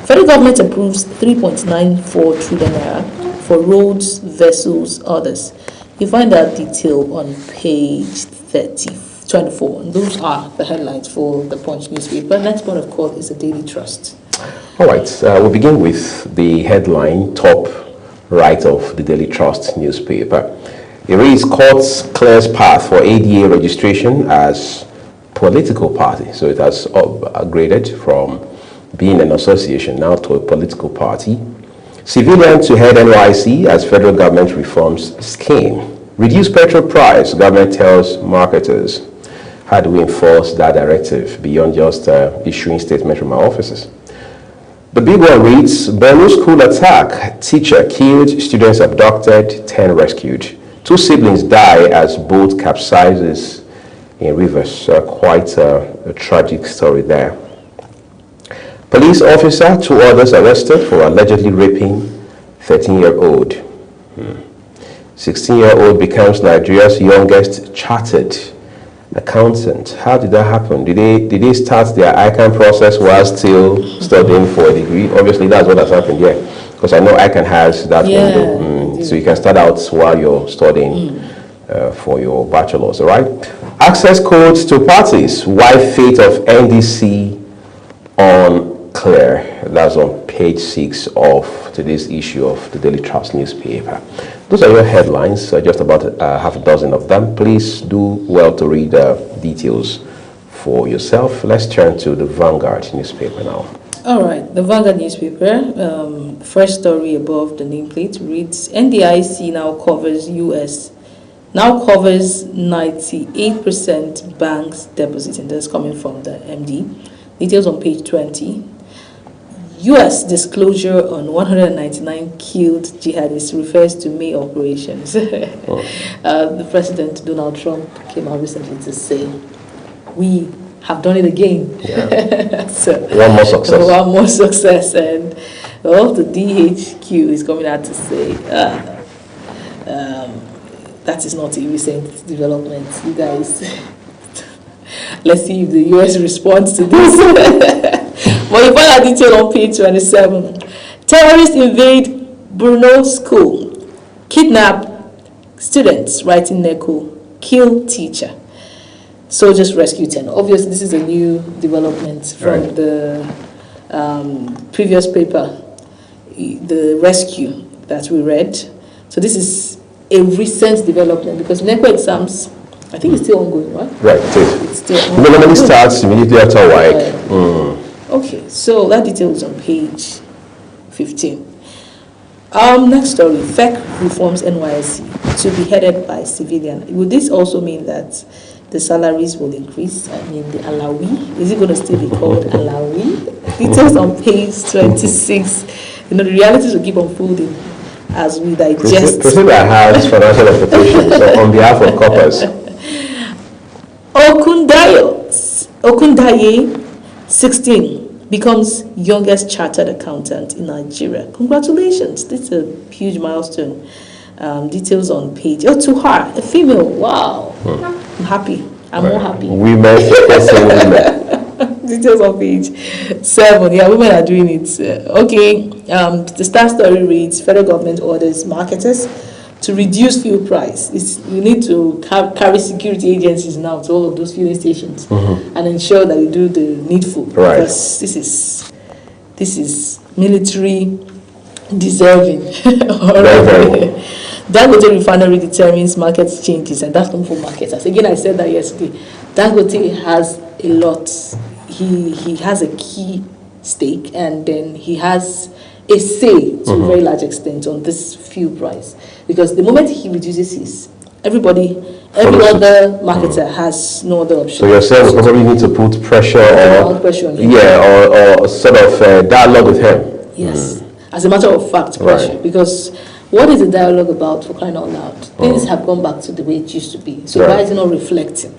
Speaker 2: Federal government approves 3.94 trillion naira for roads, vessels, others. You find that detail on page 24. And those are the headlines for the Punch newspaper. Next one of call is the Daily Trust.
Speaker 1: All right, we'll begin with the headline, top right of the Daily Trust newspaper. It reads, Courts clears path for ADA registration as political party. So it has upgraded from being an association now to a political party. Civilian to head NYC as federal government reforms scheme. Reduce petrol price, government tells marketers. How do we enforce that directive beyond just issuing statements from our offices? The big one reads, Borno school attack, teacher killed, students abducted, 10 rescued. 2 siblings die as boat capsizes in rivers. Quite a tragic story there. Police officer, 2 others arrested for allegedly raping 13-year-old. 16-year-old becomes Nigeria's youngest chartered accountant. How did that happen? Did they start their ICANN process while still studying for a degree? Obviously, that's what has happened here. Because I know ICANN has that window. So you can start out while you're studying for your bachelor's, all right? Access codes to parties. Why fate of NDC unclear. That's on page 6 of today's issue of the Daily Trust newspaper. Those are your headlines, just about half a dozen of them. Please do well to read details for yourself. Let's turn to the Vanguard newspaper now.
Speaker 2: All right, the Vanguard newspaper, first story above the nameplate reads, NDIC now covers 98% banks deposit, and that's coming from the MD. Details on page 20. U.S. disclosure on 199 killed jihadists refers to May operations. The President Donald Trump came out recently to say, we have done it again.
Speaker 1: Yeah.
Speaker 2: So,
Speaker 1: one more success.
Speaker 2: One more success. And well, the DHQ is coming out to say, that is not a recent development. You guys, let's see if the US responds to this. But you find that detail on page 27. Terrorists invade Brno school, kidnap students writing NECO, kill teacher. Soldiers rescue 10. Obviously, this is a new development from the previous paper, the rescue that we read. So this is a recent development because NECO exams, I think it's still ongoing, right?
Speaker 1: Right, it is.
Speaker 2: It's still
Speaker 1: It
Speaker 2: ongoing.
Speaker 1: normally starts immediately after WAEC.
Speaker 2: Okay, so that detail is on page 15. Next story, FEC reforms NYSC to be headed by civilian. Would this also mean that the salaries will increase? I mean, the Alawi, is it going to still be called Alawi? Details on page 26. You know, the realities will keep unfolding as we digest.
Speaker 1: Priscilla has financial expectations on behalf of coppers. Okundaye, 16, becomes youngest chartered accountant in Nigeria. Congratulations, this is a huge milestone. Details on page. Oh, to her, a female. Wow, I'm happy. I'm more happy. Women suppressing women.
Speaker 2: Details on page 7. Yeah, women are doing it. Okay. The Star story reads: Federal government orders marketers to reduce fuel price. You need to carry security agencies now to all of those fueling stations and ensure that we do the needful.
Speaker 1: Right.
Speaker 2: Because this is military deserving.
Speaker 1: Very.
Speaker 2: Dangote refinery determines market changes, and that's come from marketers. Again, I said that yesterday. Dangote has a lot. He has a key stake, and then he has a say to a very large extent on this fuel price. Because the moment he reduces his, every other marketer has no other option.
Speaker 1: So you're saying we probably need to put pressure
Speaker 2: on him.
Speaker 1: Yeah, or sort of dialogue with him.
Speaker 2: Yes. As a matter of fact, pressure.
Speaker 1: Right. Because
Speaker 2: what is the dialogue about, for crying out loud? Things have gone back to the way it used to be. So why is it not reflecting?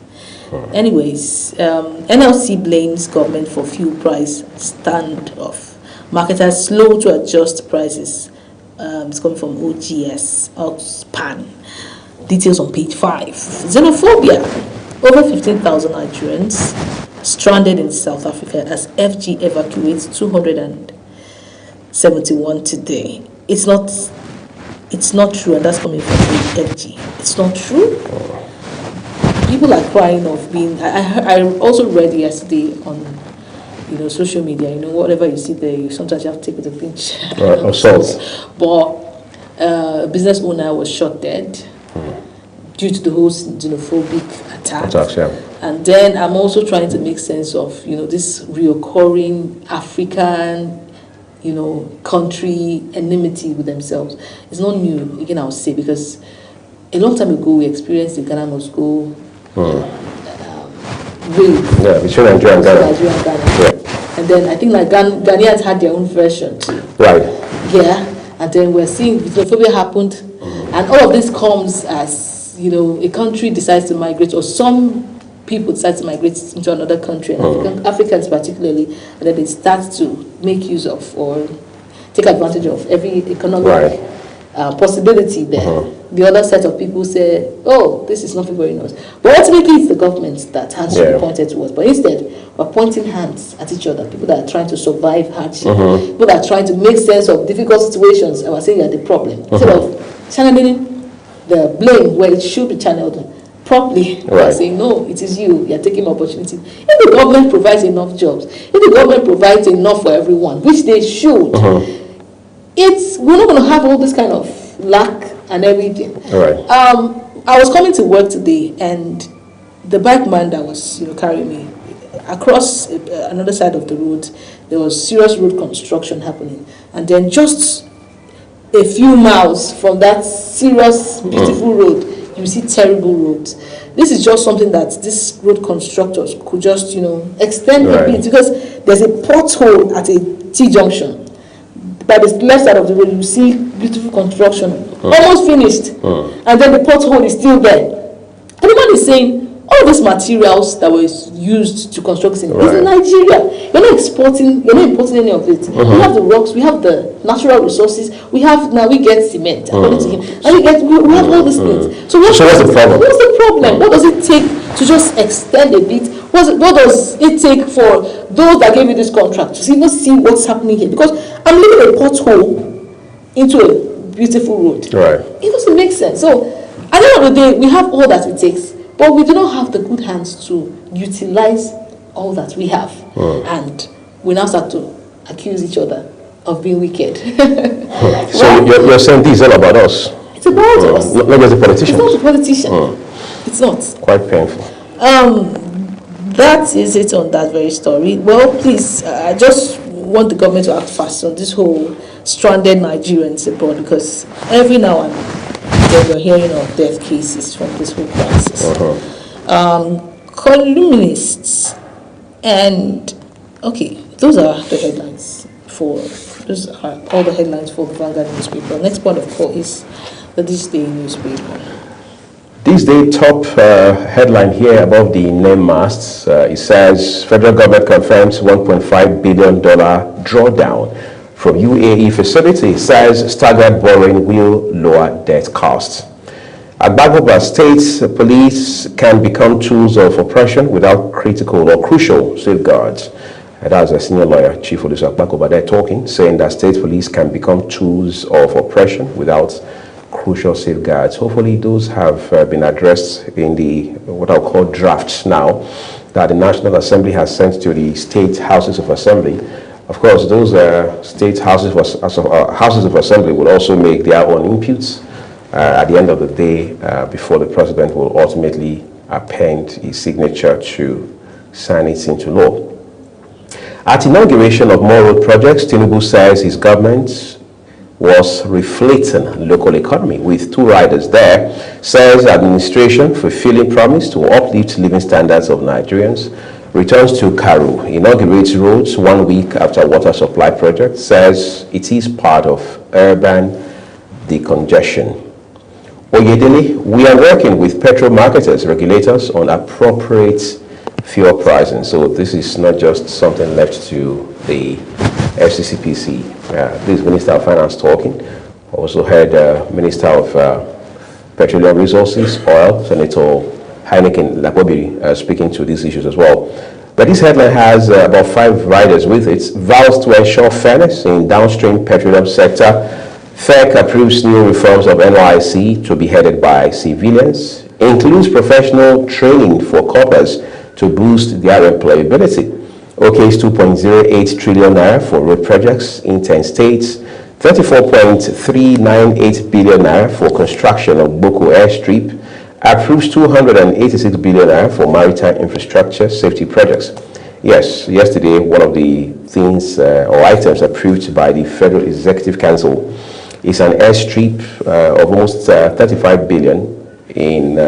Speaker 2: Anyways, NLC blames government for fuel price standoff. Marketers slow to adjust prices. It's coming from OGS, Oxpan. Details on page 5. Xenophobia. Over 15,000 Nigerians stranded in South Africa as FG evacuates 271 today. It's not true, and that's coming from FG. It's not true. People are crying of being. I also read yesterday on social media. Whatever you see there, sometimes you have to take it with a pinch
Speaker 1: of salt.
Speaker 2: But a business owner was shot dead due to the whole xenophobic attacks.
Speaker 1: Yeah.
Speaker 2: And then I'm also trying to make sense of this reoccurring African country enmity with themselves. It's not new, again, I would say, because a long time ago we experienced the Ghana must go wave.
Speaker 1: Yeah, between Nigeria and Ghana.
Speaker 2: Yeah. And then I think Ghanaians had their own version too.
Speaker 1: Right.
Speaker 2: Yeah. And then we're seeing xenophobia happened, and all of this comes as a country decides to migrate, or some people decide to migrate into another country, and Africans particularly, and then they start to make use of or take advantage of every economic possibility there. The other set of people say, oh, this is nothing very nice. But ultimately, it's the government that has to be pointed towards. But instead, we're pointing hands at each other. People that are trying to survive hardship. People that are trying to make sense of difficult situations. And we're saying you're the problem. Instead of channeling the blame where it should be channeled properly, we're saying, no, it is you're taking opportunity. If the government provides enough jobs, if the government provides enough for everyone, which they should, we're not going to have all this kind of lack and everything. I was coming to work today, and the bike man that was carrying me across another side of the road, there was serious road construction happening, and then just a few miles from that serious beautiful road, you see terrible roads. This is just something that these road constructors could just, extend a bit, because there's a pothole at a T-junction. By the left side of the road, you see beautiful construction, almost finished, and then the pothole is still there. And the man is saying, all these materials that were used to construct it is in Nigeria. You're not exporting, you're not importing any of it. We have the rocks, we have the natural resources, we get cement, according to him. And we have all these things. So what's the problem? What's the problem? What does it take to just extend a bit? What does it take for those that gave you this contract to even see what's happening here? Because I'm leaving a pothole into a beautiful road.
Speaker 1: Right.
Speaker 2: It doesn't make sense. So at the end of the day, we have all that it takes, but we do not have the good hands to utilize all that we have. And we now start to accuse each other of being wicked.
Speaker 1: So you're saying this is all about us?
Speaker 2: It's about us.
Speaker 1: Not just the politicians?
Speaker 2: It's not the politician. It's not.
Speaker 1: Quite painful.
Speaker 2: That is it on that very story. Well, please, I just want the government to act fast on this whole stranded Nigerians abroad, because every now and then we're hearing of death cases from this whole crisis. Columnists, and those are the headlines those are all the headlines for the Vanguard newspaper. Next point of call is the This Day newspaper.
Speaker 1: This day top headline here above the name masts, it says federal government confirms $1.5 billion drawdown from UAE facility. It says staggered borrowing will lower debt costs. At Agbagoba State, police can become tools of oppression without critical or crucial safeguards. That's a senior lawyer, Chief Olusegun Agbagoba, there talking, saying that state police can become tools of oppression without crucial safeguards. Hopefully those have been addressed in the what I'll call drafts now that the National Assembly has sent to the state houses of assembly. Of course, those state houses of assembly will also make their own inputs at the end of the day before the president will ultimately append his signature to sign it into law. At inauguration of more road projects, Tinubu says his government was reflating local economy with two riders there. Says administration fulfilling promise to uplift living standards of Nigerians. Returns to Karu, inaugurates roads 1 week after water supply project. Says it is part of urban decongestion. Oyedele, we are working with petrol marketers, regulators on appropriate fuel pricing. So this is not just something left to the FCCPC. This Minister of Finance talking. Also heard Minister of Petroleum Resources, Oil, Senator Heineken Lakobiri speaking to these issues as well. But this headline has about 5 riders with it. Vows to ensure fairness in downstream petroleum sector. FEC approves new reforms of NYSC to be headed by civilians. Includes professional training for corpers to boost their employability. OK's 2.08 trillion naira for road projects in 10 states. 34.398 billion naira for construction of Boko airstrip. Approves 286 billion naira for maritime infrastructure safety projects. Yes, yesterday one of the things or items approved by the Federal Executive Council is an airstrip of almost 35 billion in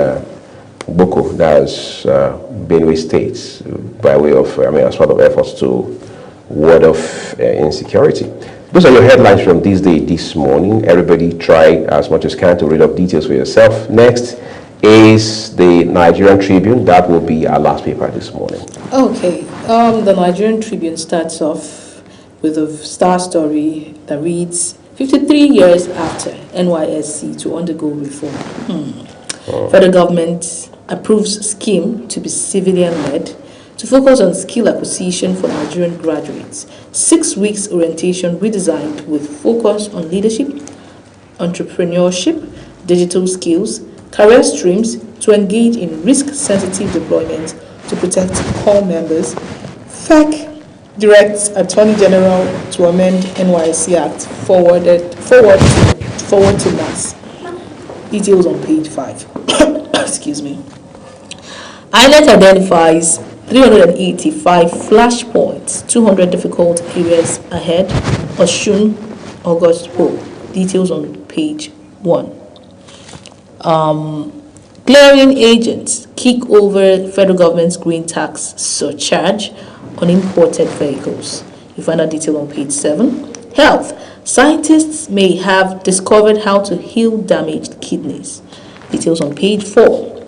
Speaker 1: Boko, that's Benue State, by way of, as part of efforts to ward off insecurity. Those are your headlines from this day, this morning. Everybody try as much as can to read up details for yourself. Next is the Nigerian Tribune. That will be our last paper this morning.
Speaker 2: Okay, the Nigerian Tribune starts off with a star story that reads, 53 years after NYSC to undergo reform. Federal government approves scheme to be civilian-led to focus on skill acquisition for Nigerian graduates. 6 weeks orientation redesigned with focus on leadership, entrepreneurship, digital skills, career streams to engage in risk-sensitive deployment to protect core members. FEC directs Attorney General to amend NYSC Act forward to NAS. Details on page 5. Excuse me. INET identifies 385 flashpoints, 200 difficult areas ahead. Osun, August poll. Details on page 1. Clearing agents kick over federal government's green tax surcharge on imported vehicles. You find that detail on page 7. Health. Scientists may have discovered how to heal damaged kidneys. Details on page 4.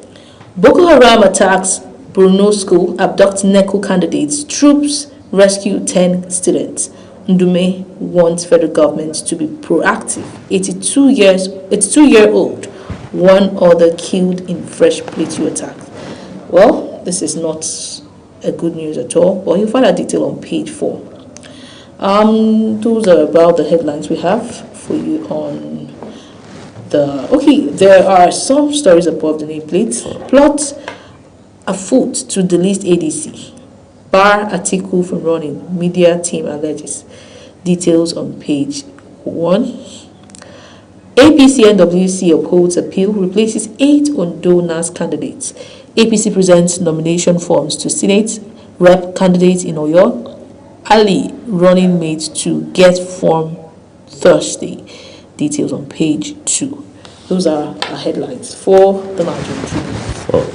Speaker 2: Boko Haram attacks Borno school, abducts NECO candidates. Troops rescue 10 students. Ndume wants federal government to be proactive. 82-year-old. One other killed in fresh Plateau attack. Well, this is not a good news at all, but you'll find that detail on page 4. Those are about the headlines we have for you on the... Okay, there are some stories above the nameplate. Plot afoot to delist ADC. Bar Atiku from running. Media team alleges. Details on page 1. APC NWC upholds appeal, replaces 8 Ondo NAS candidates. APC presents nomination forms to Senate Rep candidates in Oyo. Ali running mate to get form Thursday. Details on page 2. Those are our headlines for the Nigerian Tribune.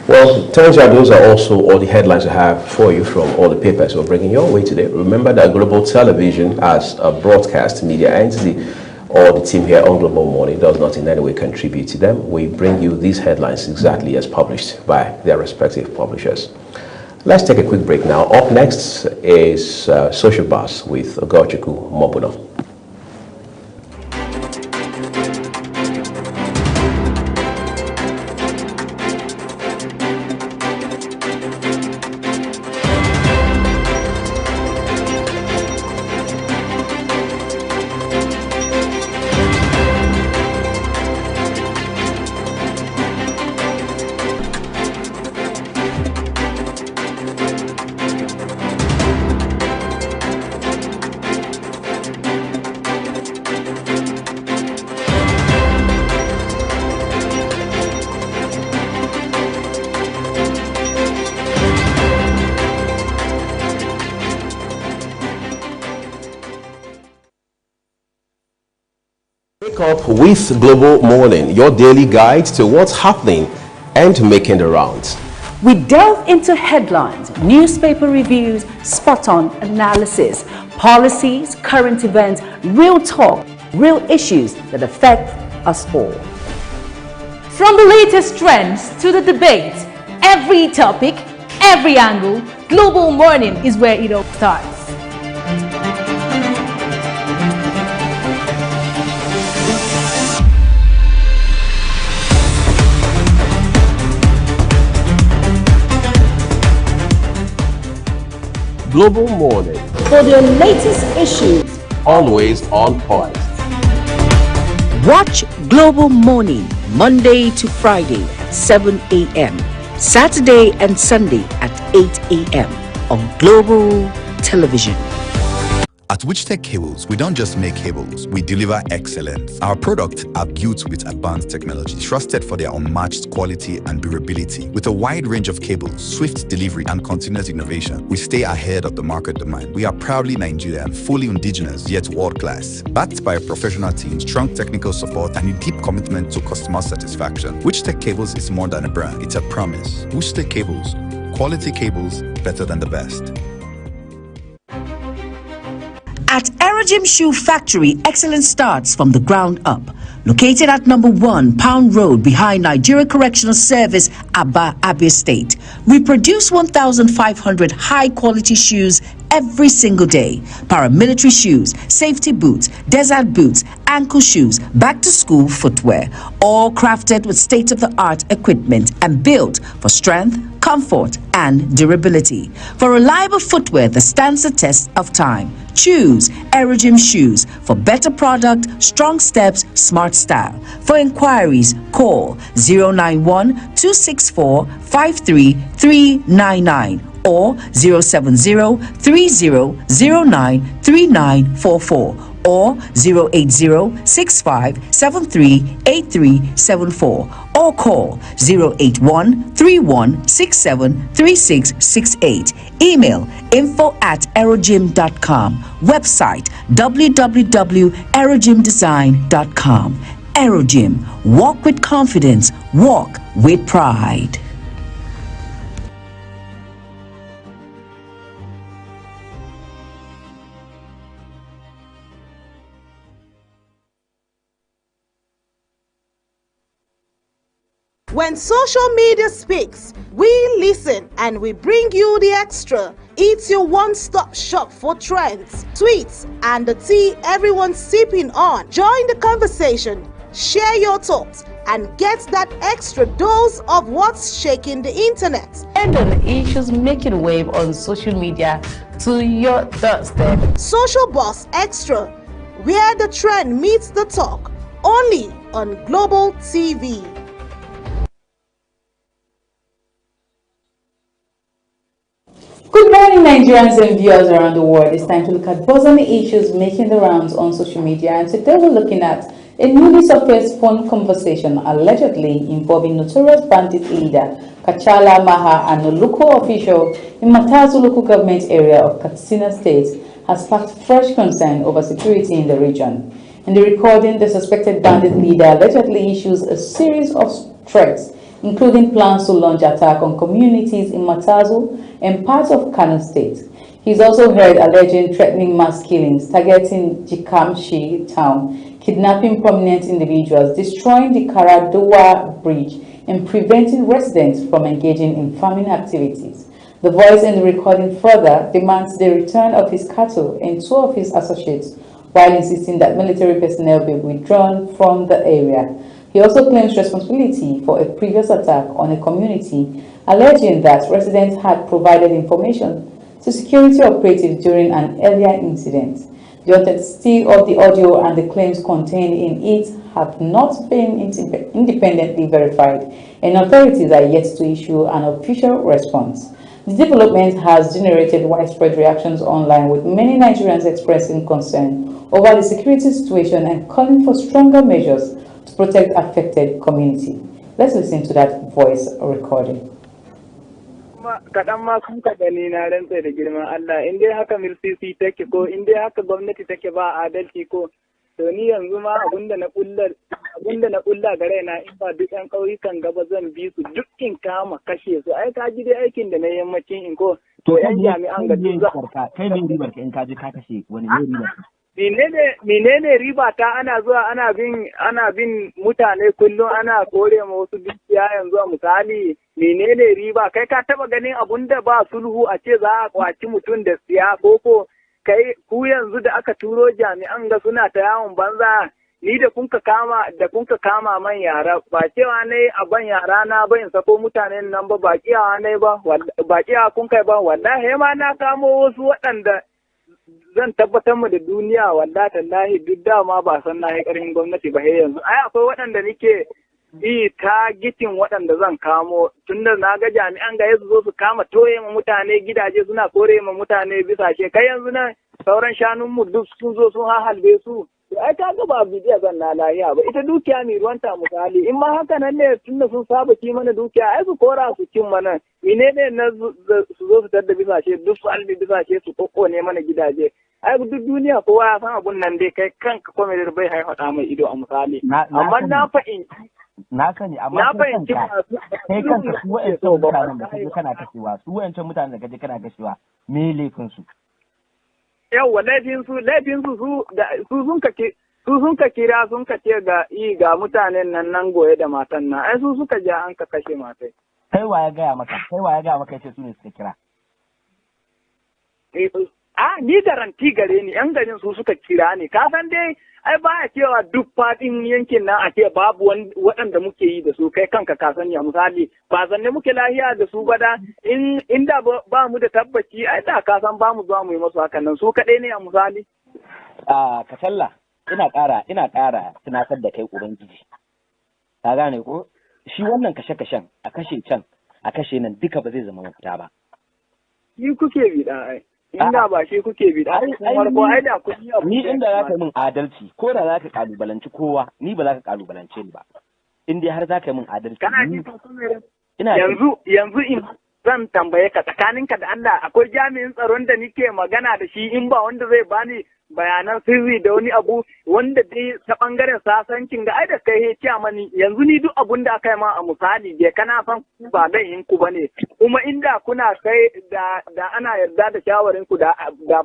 Speaker 1: Well, it turns out those are also all the headlines I have for you from all the papers we're bringing your way today. Remember that Global Television, as a broadcast media entity, or the team here on Global Morning does not in any way contribute to them. We bring you these headlines exactly as published by their respective publishers. Let's take a quick break now. Up next is Social Buzz with Ogochukwu Mobuno. Wake up with Global Morning, your daily guide to what's happening and making the rounds.
Speaker 5: We delve into headlines, newspaper reviews, spot-on analysis, policies, current events, real talk, real issues that affect us all.
Speaker 6: From the latest trends to the debate, every topic, every angle, Global Morning is where it all starts.
Speaker 1: Global Morning,
Speaker 5: For the latest issues,
Speaker 1: always on point.
Speaker 7: Watch Global Morning Monday to Friday, 7 a.m. Saturday and Sunday at 8 a.m. on Global Television.
Speaker 8: At Wichtech Cables, we don't just make cables, we deliver excellence. Our products are built with advanced technology, trusted for their unmatched quality and durability. With a wide range of cables, swift delivery, and continuous innovation, we stay ahead of the market demand. We are proudly Nigerian, fully indigenous, yet world-class. Backed by a professional team, strong technical support, and a deep commitment to customer satisfaction. Wichtech Cables is more than a brand, it's a promise. Wichtech Cables, quality cables better than the best.
Speaker 7: At Aerogym Shoe Factory, excellence starts from the ground up. Located at number 1 Pound Road behind Nigeria Correctional Service, Aba, Abia State. We produce 1,500 high-quality shoes every single day. Paramilitary shoes, safety boots, desert boots, ankle shoes, back-to-school footwear. All crafted with state-of-the-art equipment and built for strength, comfort, and durability. For reliable footwear that stands the test of time, choose Aerogym Shoes for better product, strong steps, smart style. For inquiries, call 091-264-53399 or 070-3009-3944 or 080-6573-8374 or call 081-3167-3668. Email info@aerogym.com. Website www.aerogymdesign.com. Aerogym. Walk with confidence. Walk with pride.
Speaker 9: When social media speaks, we listen and we bring you the extra. It's your one-stop shop for trends, tweets, and the tea everyone's sipping on. Join the conversation, share your thoughts, and get that extra dose of what's shaking the internet.
Speaker 5: And on issues making wave on social media to your doorstep.
Speaker 9: Social Boss Extra, where the trend meets the talk, only on Global TV.
Speaker 5: Good morning, Nigerians and viewers around the world. It's time to look at buzzing issues making the rounds on social media, and today we're looking at a newly surfaced phone conversation allegedly involving notorious bandit leader Kachala Maha and a local official in Matazu local government area of Katsina State has sparked fresh concern over security in the region. In the recording, the suspected bandit leader allegedly issues a series of threats, including plans to launch attack on communities in Matazu and parts of Kano State. He's also heard alleging threatening mass killings, targeting Jikamshi town, kidnapping prominent individuals, destroying the Karadowa bridge, and preventing residents from engaging in farming activities. The voice in the recording further demands the return of his cattle and 2 of his associates, while insisting that military personnel be withdrawn from the area. He also claims responsibility for a previous attack on a community, alleging that residents had provided information to security operatives during an earlier incident. The authenticity of the audio and the claims contained in it have not been independently verified, and authorities are yet to issue an official response. The development has generated widespread reactions online, with many Nigerians expressing concern over the security situation and calling for stronger measures to protect affected community. Let's listen to that voice recording.
Speaker 10: Kaɗan ma kun ka gani na rantsa da girman Allah in dai haka mirsisi take ko in dai haka gwamnati take ba adalci ko to ni yanzu ma abinda na kulla gare na in ba duk ɗan ƙauyukan gaba zan bi su duk in kama kashe su ai ka ji dai aikin da na yammacin in ko to yan jami'an ga duk za
Speaker 11: kai ne ribar ka in ka ji ka kashe wani ne ribar ka
Speaker 10: menene riba ta ana zuwa ana bin mutane kullum ana kore ma wasu dukiya yanzu a misali menene riba kai ka taba ganin abun da ba sulhu a ce za a kwaci mutum da siya ko kai ku yanzu da aka turo jami'an ga suna ta yawon banza ni da kunka kama man yara ba cewa ne a ban yara na bayin sako mutanen nan ba kiyawa ne ba kiyawa kun kai ba wallahi ma na kamo wasu waɗanda zan tabbatar mu da duniya wallahi tallahi duk dama ba san na ƙarfin gwamnati ba yanzu ai akwai waɗanda nake bi ta gitin waɗanda zan kamo tunda na ga jami'an ga su zo su kama toye ma mutane gidaje suna kore ma mutane bisashe kai yanzu nan sauran shanun mu duk sun zo sun halbe su ai ka ga ba bidiya zan na lahiya ba ita dukiya mai ruwanta misali in ma haka nan ne tunda sun saba ki mana dukiya ai su kora su cin mana menene na su zo su tadda bisashe duk su halbe bisashe su kokkone mana gidaje ai duk duniya kowa ya san abun nan dai kai kanka kome da bai haifata mai ido a misali amma na
Speaker 11: sani amma kai kanka su wa'ancan mutanen da kaje kana kashewa me laifin su
Speaker 10: yawa laifin su sun ka kira sun ka ce ga mutanen nan goye da matan nan ai su suka ja an ka kashe matai
Speaker 11: kai wa ya gaya maka yace su ne suka kira
Speaker 10: ni garanti gare ni yan garin su suka kira ni ka san dai ai ba a cewa duk fadin yankin nan a ce babu waɗanda muke yi da su kai kanka ka sani a misali ba zanne muke lahiya da su ba da inda ba mu da tabbaci ai da ka san ba mu zuwa mu yi masu hakan nan su kaɗai ne a misali
Speaker 11: Kasalla ina ƙara tunatar da kai ubangiji ka gane ko shi wannan kashe-kashen a kashe can a kashe nan duka ba zai zama mafita ba
Speaker 10: ni kuke bi da ai inda ba shi kuke bi da
Speaker 11: ni inda za ka min adalci ko da za ka kalubalanci kowa ni ba za ka kalubalance ni ba in dai har za ka min adalci
Speaker 10: yanzu in zan tambaye ka tsakaninka da Allah akwai jami'in tsaron da nike magana da shi in ba wanda zai bani bayanan sirri da wani abu wanda dai ta bangaren sasancin da ai da kai he ce mani yanzu ni duk abun da aka yi ma a misali bai kana san ba laihin ku bane kuma inda kuna kai da ana yarda da shawarin ku da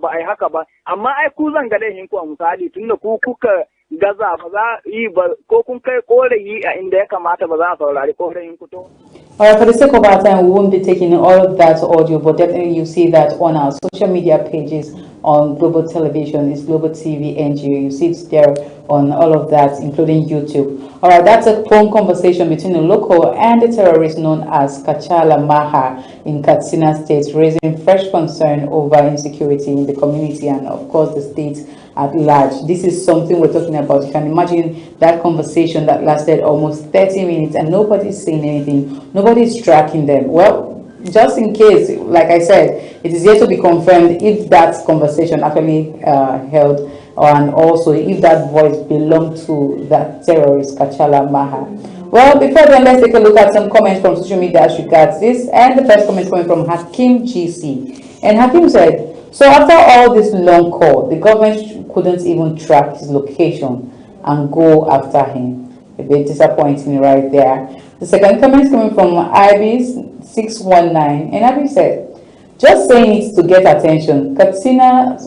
Speaker 10: ba ai haka ba amma ai ku zan ga laihin ku a misali tunda ku kuka gaza ba za yi ba ko kun kai korayi a inda ya kamata ba za a saurari korayin ku to.
Speaker 5: All right, for the sake of our time, we won't be taking all of that audio, but definitely you see that on our social media pages on Global Television, it's Global TV NGO. You see it there on all of that, including YouTube. All right, that's a phone conversation between the local and the terrorist known as Kachala Maha in Katsina State, raising fresh concern over insecurity in the community and, of course, the state at large. This is something we're talking about. You can imagine that conversation that lasted almost 30 minutes and nobody's saying anything. Nobody's tracking them. Well, just in case, like I said, it is yet to be confirmed if that conversation actually held, and also if that voice belonged to that terrorist, Kachala Maha. Well, before then, let's take a look at some comments from social media as regards this. And the first comment coming from Hakim GC. And Hakim said, so after all this long call, the government couldn't even track his location and go after him. A bit disappointing right there. The second comment is coming from Ibis619, and Ibis said, just saying it to get attention. Katsina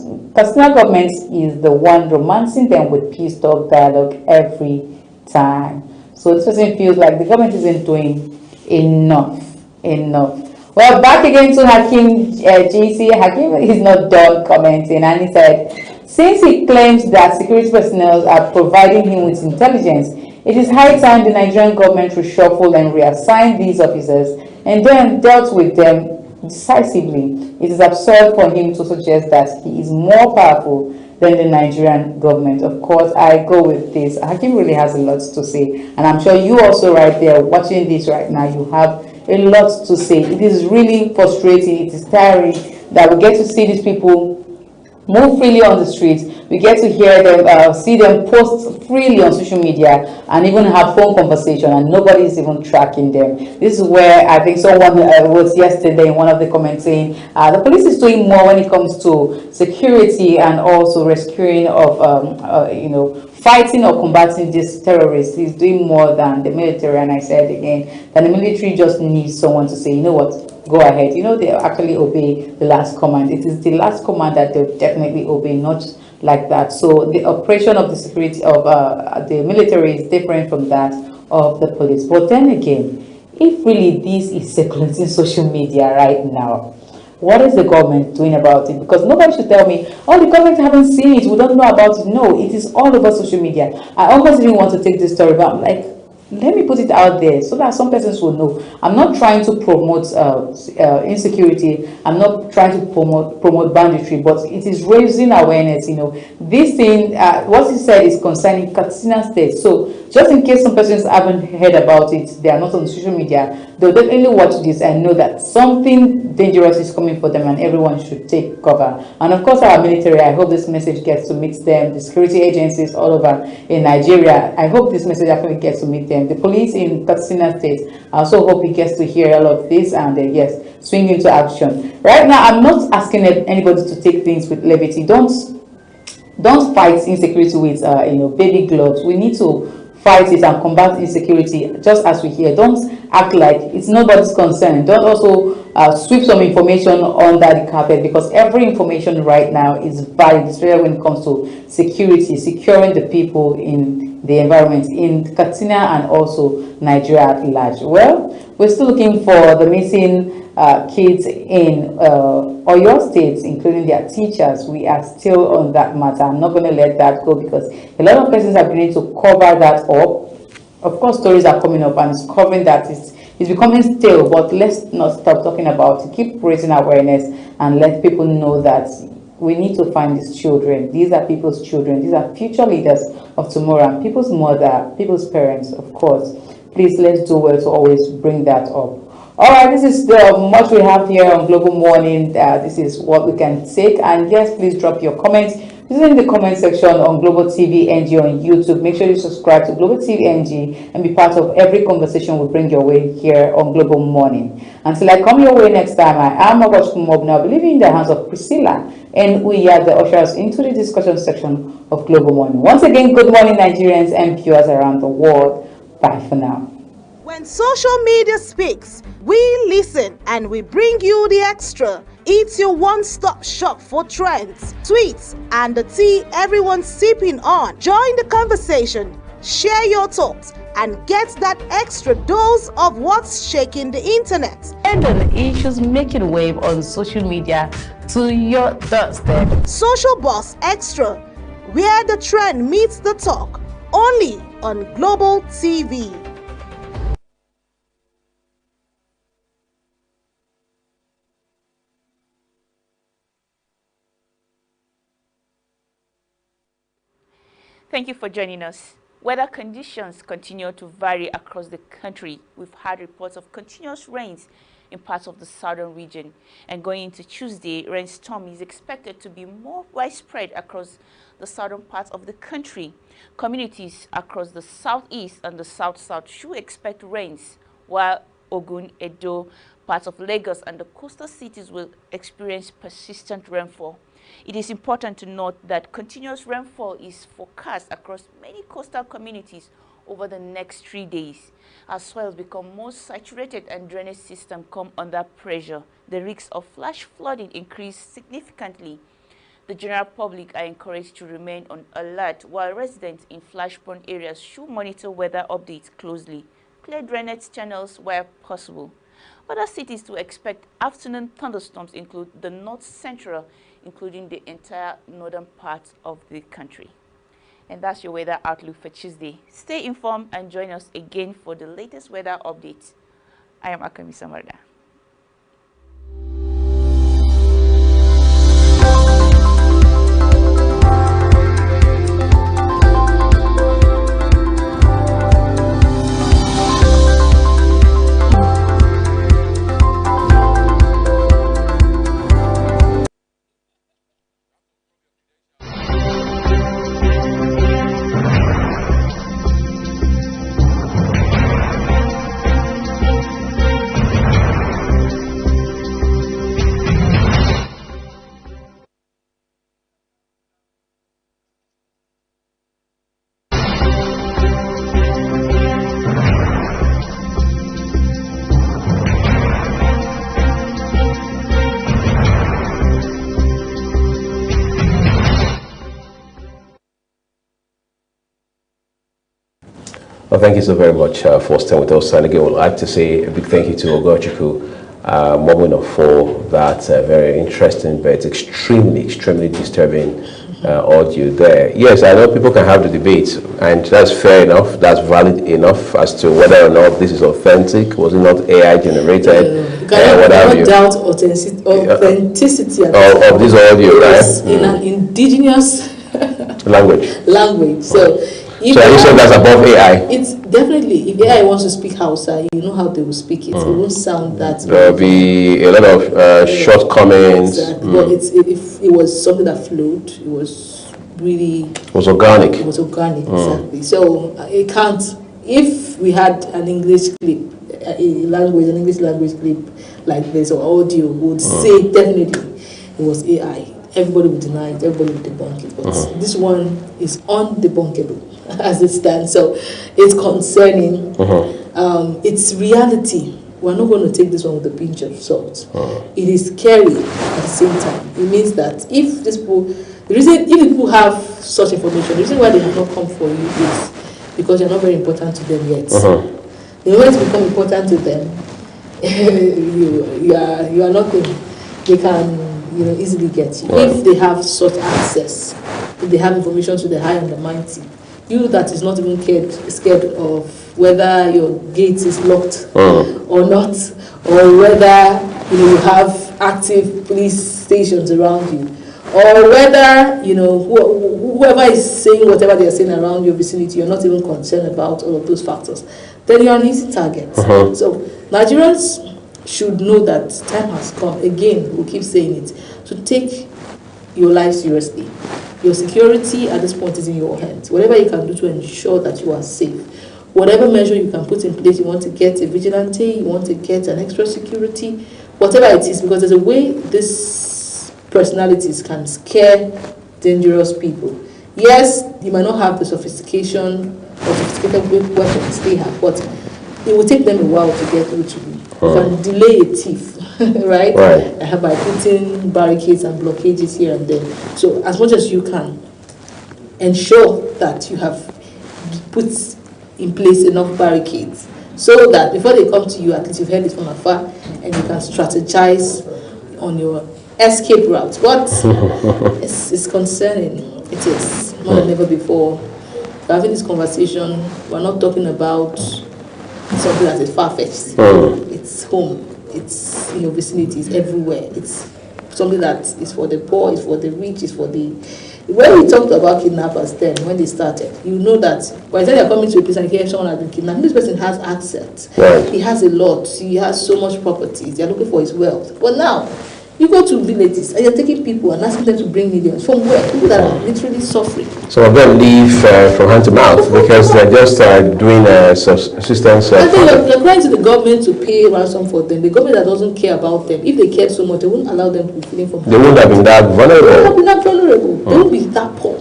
Speaker 5: government is the one romancing them with peace talk dialogue every time. So this person feels like the government isn't doing enough. Well, back again to Hakim GC. Hakim is not done commenting, and he said, since he claims that security personnel are providing him with intelligence, it is high time the Nigerian government reshuffle and reassign these officers and then dealt with them decisively. It is absurd for him to suggest that he is more powerful than the Nigerian government. Of course, I go with this. Hakim really has a lot to say, and I'm sure you also right there watching this right now, you have a lot to say. It is really frustrating. It is tiring that we get to see these people move freely on the streets. We get to hear them, see them post freely on social media and even have phone conversation, and nobody is even tracking them. This is where I think someone was yesterday in one of the comments saying the police is doing more when it comes to security and also rescuing of, fighting or combating these terrorists. He's doing more than the military. And I said again that the military just needs someone to say, you know what, go ahead. They actually obey the last command. It is the last command that they definitely obey, not like that. So the operation of the security of the military is different from that of the police. But then again, if really this is circulating social media right now, what is the government doing about it? Because nobody should tell me, oh, the government haven't seen it, we don't know about it. No, it is all over social media. I almost didn't want to take this story, but I'm like, let me put it out there so that some persons will know. I'm not trying to promote insecurity. I'm not trying to promote banditry, but it is raising awareness. This thing, what he said is concerning Katsina State. So just in case some persons haven't heard about it, they are not on social media, they'll definitely watch this and know that something dangerous is coming for them and everyone should take cover. And of course, our military, I hope this message gets to meet them, the security agencies all over in Nigeria, I hope this message actually gets to meet them. The police in Katsina State, I also hope he gets to hear all of this and yes, swing into action. Right now, I'm not asking anybody to take things with levity. Don't fight insecurity with baby gloves. We need to fight it and combat insecurity just as we hear. Don't act like it's nobody's concern. Don't also sweep some information under the carpet, because every information right now is valid, especially when it comes to security, securing the people in the environment in Katsina and also Nigeria at large. Well, we're still looking for the missing kids in Oyo State, including their teachers. We are still on that matter. I'm not going to let that go, because a lot of persons are beginning to cover that up. Of course, stories are coming up and it's covering that. It's becoming stale, but let's not stop talking about it. Keep raising awareness and let people know that we need to find these children. These are people's children. These are future leaders of tomorrow, and people's mother, people's parents, of course. Please, let's do well to always bring that up. All right, this is much we have here on Global Morning. This is what we can take. And yes, please drop your comments. This is in the comment section on Global TV NG on YouTube. Make sure you subscribe to Global TV NG and be part of every conversation we bring your way here on Global Morning. Until I come your way next time, I am Agosh Kumobna. I believe in the hands of Priscilla and we are the ushers into the discussion section of Global Morning. Once again, good morning, Nigerians and viewers around the world. Bye for now.
Speaker 9: When social media speaks, we listen and we bring you the extra. It's your one-stop shop for trends, tweets, and the tea everyone's sipping on. Join the conversation, share your thoughts, and get that extra dose of what's shaking the internet.
Speaker 5: And on issues making wave on social media to your doorstep.
Speaker 9: Social Boss Extra, where the trend meets the talk, only on Global TV.
Speaker 12: Thank you for joining us. Weather conditions continue to vary across the country. We've had reports of continuous rains in parts of the southern region. And going into Tuesday, rainstorm is expected to be more widespread across the southern parts of the country. Communities across the southeast and the south-south should expect rains, while Ogun, Edo, parts of Lagos and the coastal cities will experience persistent rainfall. It is important to note that continuous rainfall is forecast across many coastal communities over the next 3 days. As soils become more saturated and drainage systems come under pressure, the risks of flash flooding increase significantly. The general public are encouraged to remain on alert, while residents in flash-prone areas should monitor weather updates closely. Clear drainage channels where possible. Other cities to expect afternoon thunderstorms include the north central, including the entire northern part of the country. And that's your weather outlook for Tuesday. Stay informed and join us again for the latest weather updates. I am Akami Samarda.
Speaker 1: Well, thank you so very much for staying with us. And again, we'd like to say a big thank you to Ogochukwu Momino for that very interesting but extremely disturbing audio there. Yes, I know people can have the debate, and that's fair enough, that's valid enough as to whether or not this is authentic, was it not AI generated,
Speaker 2: you cannot doubt authenticity
Speaker 1: of this audio, right?
Speaker 2: In an indigenous
Speaker 1: language.
Speaker 2: So
Speaker 1: are you saying that's above AI?
Speaker 2: It's definitely, if AI wants to speak Hausa, you know how they will speak it. It won't sound that.
Speaker 1: There will be a lot of shortcomings.
Speaker 2: Exactly. But if it was something that flowed, it was really.
Speaker 1: It was organic.
Speaker 2: It was organic, exactly. So it can't. If we had an English clip, an English language clip like this, or audio, would say definitely it was AI. Everybody would deny it, everybody would debunk it. But this one is undebunkable as it stands. So it's concerning. It's reality. We're not going to take this one with a pinch of salt. It is scary at the same time. It means that if these people, if people have such information, the reason why they have not come for you is because you're not very important to them yet. The moment you become important to them, you are nothing. They can easily get you. If they have such access, if they have information to the high and the mighty, you that is not even scared of whether your gate is locked or not, or whether you have active police stations around you, or whether whoever is saying whatever they are saying around your vicinity, you're not even concerned about all of those factors, then you're an easy target. So Nigerians should know that time has come, again, we'll keep saying it, to take your life seriously. Your security at this point is in your hands. Whatever you can do to ensure that you are safe, whatever measure you can put in place, you want to get a vigilante, you want to get an extra security, whatever it is, because there's a way these personalities can scare dangerous people. Yes, you might not have the sophistication or sophisticated weapons they have, but it will take them a while to get through to you. You can delay a thief, right? By putting barricades and blockages here and there. So as much as you can, ensure that you have put in place enough barricades so that before they come to you, at least you've heard it from afar and you can strategize on your escape route. But it's concerning. It is more than ever before. We're having this conversation. We're not talking about something that is far-fetched. It's home. It's in your vicinity. It's everywhere. It's something that is for the poor, it's for the rich, it's for the... When we talked about kidnappers then, when they started, you know that by the time they're coming to a place and hear someone has been kidnapped, this person has assets. He has a lot. He has so much property. They're looking for his wealth. But now, you go to villages and you're taking people and asking them to bring millions. From where? People that are literally suffering.
Speaker 1: Some of them live from hand to mouth because they're just doing assistance.
Speaker 2: And then you're crying to the government to pay ransom for them. The government that doesn't care about them, if they cared so much, they wouldn't allow them to be feeling from.
Speaker 1: They wouldn't have been that vulnerable.
Speaker 2: They wouldn't have been that vulnerable. They wouldn't be that poor.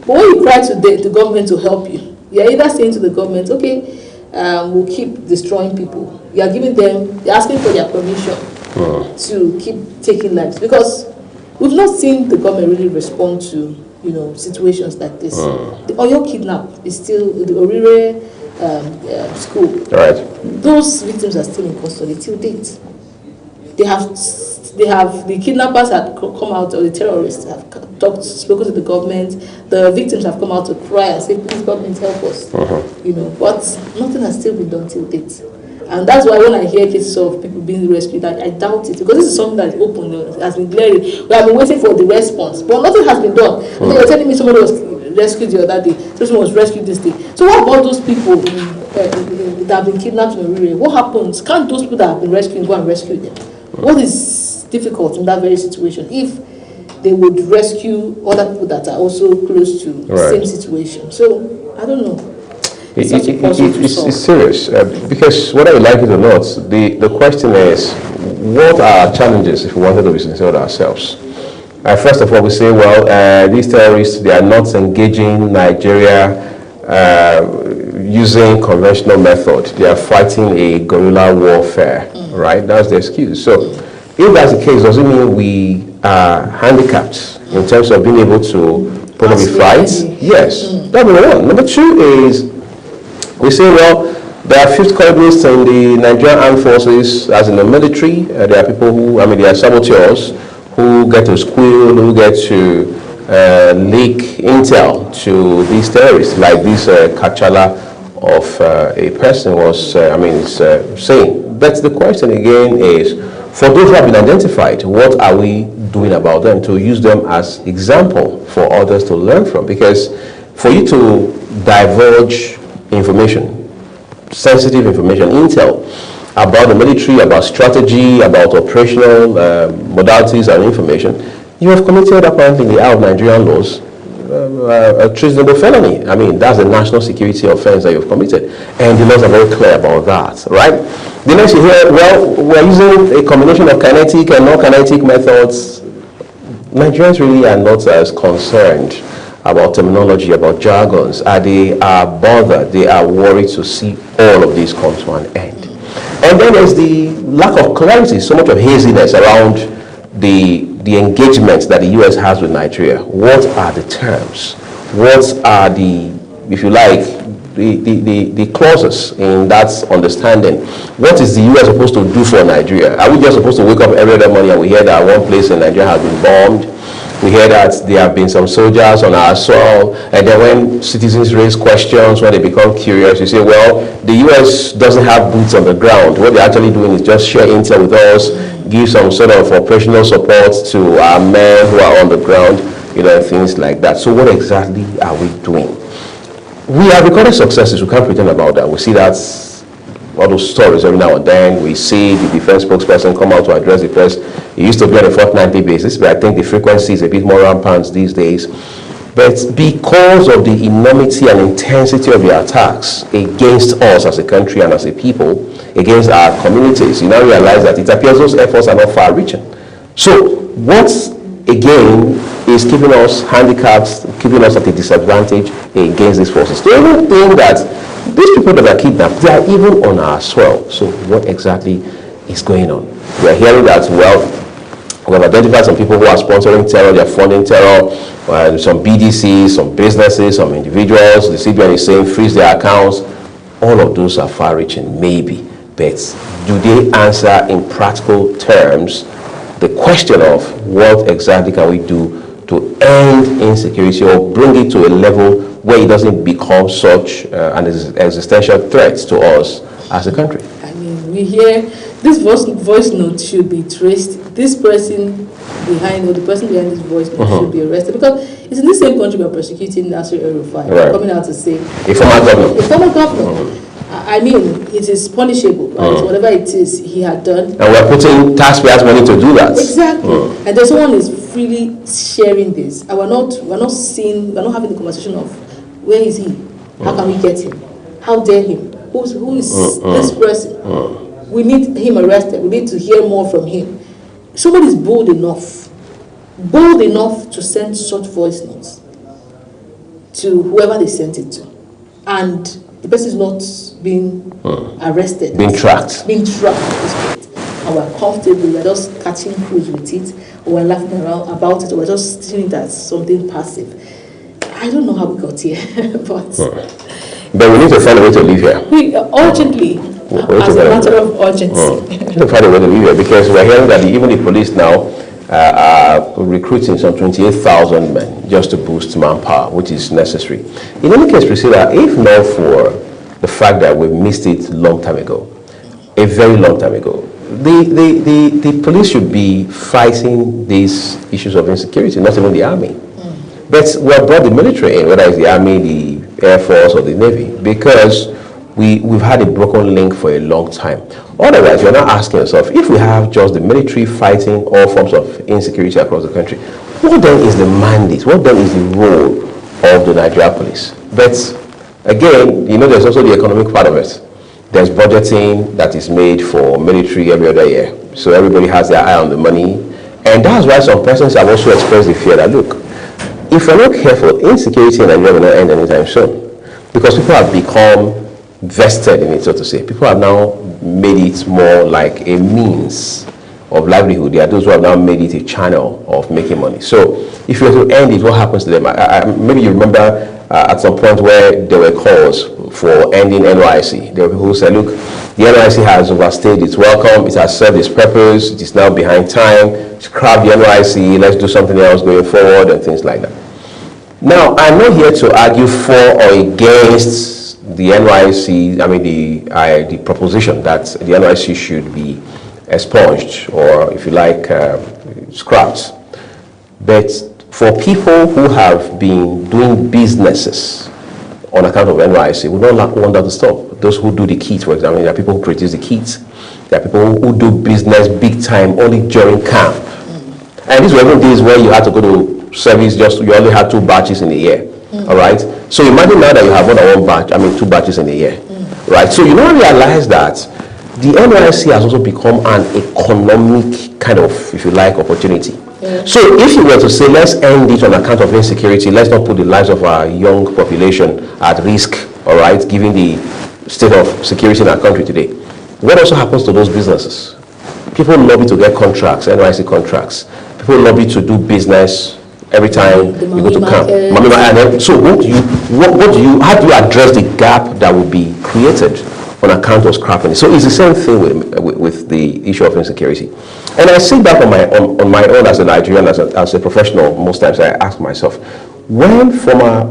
Speaker 2: But when you cry to the government to help you, you're either saying to the government, okay, we'll keep destroying people. You're asking for their permission to keep taking lives, because we've not seen the government really respond to situations like this. The Oyo kidnap is still the Orire school. Right. Those victims are still in custody till date. The kidnappers have come out, or the terrorists have spoken to the government. The victims have come out to cry and say, please, government, help us. But nothing has still been done till date. And that's why when I hear cases of people being rescued, I doubt it, because this is something that is open, has been glaring. We have been waiting for the response, but nothing has been done. You're telling me somebody was rescued the other day, someone was rescued this day. So what about those people that have been kidnapped in Orire? What happens? Can't those people that have been rescued go and rescue them? What is difficult in that very situation if they would rescue other people that are also close to the same situation? So I don't know.
Speaker 1: It's serious because whether you like it or not, the question is, what are our challenges if we wanted to be sincere with ourselves? First of all, we say, well, these terrorists, they are not engaging Nigeria using conventional method. They are fighting a guerrilla warfare, right? That's the excuse. So if that's the case, does it mean we are handicapped in terms of being able to probably fight? Yes, that's number one. Number two is, we say, well, there are fifth columnists in the Nigerian Armed Forces, as in the military. There are people who, there are saboteurs who get to squeal, who get to leak intel to these terrorists, like this Kachala of a person was, saying. But the question again is, for those who have been identified, what are we doing about them to use them as example for others to learn from? Because for you to divulge information, sensitive information, intel about the military, about strategy, about operational modalities and information, you have committed, apparently in the eye of Nigerian laws, a treasonable felony. That's a national security offense that you've committed, and the laws are very clear about that, right? The next you hear, well, we're using a combination of kinetic and non-kinetic methods. Nigerians really are not as concerned about terminology, about jargons. They are bothered, they are worried to see all of this come to an end. And then there's the lack of clarity, so much of haziness around the engagement that the US has with Nigeria. What are the terms? What are the, if you like, the clauses in that understanding? What is the US supposed to do for Nigeria? Are we just supposed to wake up every other morning and we hear that one place in Nigeria has been bombed? We hear that there have been some soldiers on our soil, and then when citizens raise questions, when they become curious, you say, well, the US doesn't have boots on the ground. What they're actually doing is just share intel with us, give some sort of operational support to our men who are on the ground, things like that. So what exactly are we doing? We have recorded successes. We can't pretend about that. We see that all those stories every now and then. We see the defense spokesperson come out to address the press. It used to be on a fortnightly basis, but I think the frequency is a bit more rampant these days. But because of the enormity and intensity of the attacks against us as a country and as a people, against our communities, you now realize that it appears those efforts are not far-reaching. So what, again, is keeping us handicapped, keeping us at a disadvantage against these forces? They even think that these people that are kidnapped, they are even on our soil. So what exactly is going on? We are hearing that, well, we have identified some people who are sponsoring terror, they are funding terror, some BDCs, some businesses, some individuals. The CBN is saying freeze their accounts. All of those are far-reaching, maybe. But do they answer in practical terms the question of what exactly can we do to end insecurity or bring it to a level where it doesn't become such an existential threat to us as a country?
Speaker 2: I mean, we hear this voice note should be traced. This person behind, or the person behind this voice note should be arrested, because it's in the same country we are persecuting Nasir El-Rufai, coming out to say
Speaker 1: a former governor.
Speaker 2: A former governor. I mean, it is punishable, right? Whatever it is he had done.
Speaker 1: And we're putting taxpayers' money to do that.
Speaker 2: Exactly. And there's someone is freely sharing this, and we're not having the conversation of where is he? How can we get him? How dare him? Who is this person? We need him arrested. We need to hear more from him. Somebody is bold enough to send such voice notes to whoever they sent it to, and the person is not being arrested,
Speaker 1: being tracked.
Speaker 2: at this point. And we're comfortable. We're just catching cruise with it, or we're laughing around about it, or we're just seeing it as something passive. I don't know how we got here, but
Speaker 1: we need to find a way to live here.
Speaker 2: We urgently, as a matter of urgency.
Speaker 1: We need to find a way to live here, because we're hearing that even the police now are recruiting some 28,000 men just to boost manpower, which is necessary. In any case, Priscilla, if not for the fact that we missed it a long time ago, a very long time ago, the police should be fighting these issues of insecurity, not even the army. But we have brought the military in, whether it's the army, the air force, or the navy, because we've had a broken link for a long time. Otherwise, you're not asking yourself, if we have just the military fighting all forms of insecurity across the country, what then is the mandate? What then is the role of the Nigeria police? But again, there's also the economic part of it. There's budgeting that is made for military every other year. So everybody has their eye on the money. And that's why some persons have also expressed the fear that, look, if we're not careful, insecurity in Nigeria will not end anytime soon. Because people have become vested in it, so to say. People have now made it more like a means of livelihood. There are those who have now made it a channel of making money. So if you were to end it, what happens to them? Maybe you remember at some point where there were calls for ending NYSC. There were people who said, look, the NYSC has overstayed its welcome, it has served its purpose, it is now behind time, scrap the NYSC, let's do something else going forward, and things like that. Now, I'm not here to argue for or against the NYSC, the proposition that the NYSC should be expunged, or if you like, scrapped. But for people who have been doing businesses on account of NYSC, we don't want that to stop. Those who do the kits, for example, there are people who produce the kits. There are people who do business big time only during camp. And these were even days where you had to go to service, you only had 2 batches in a year. All right? So imagine now that you have more than 2 batches in a year. Right? So you now realize that the NYSC has also become an economic kind of, if you like, opportunity. So if you were to say, let's end it on account of insecurity, let's not put the lives of our young population at risk, all right, given the state of security in our country today, what also happens to those businesses? People lobby to get contracts, NYSC contracts. People lobby to do business every time you go to camp. So how do you address the gap that will be created on account of scrapping? So it's the same thing with the issue of insecurity. And I sit back on my own as a Nigerian, as a professional, most times I ask myself, when former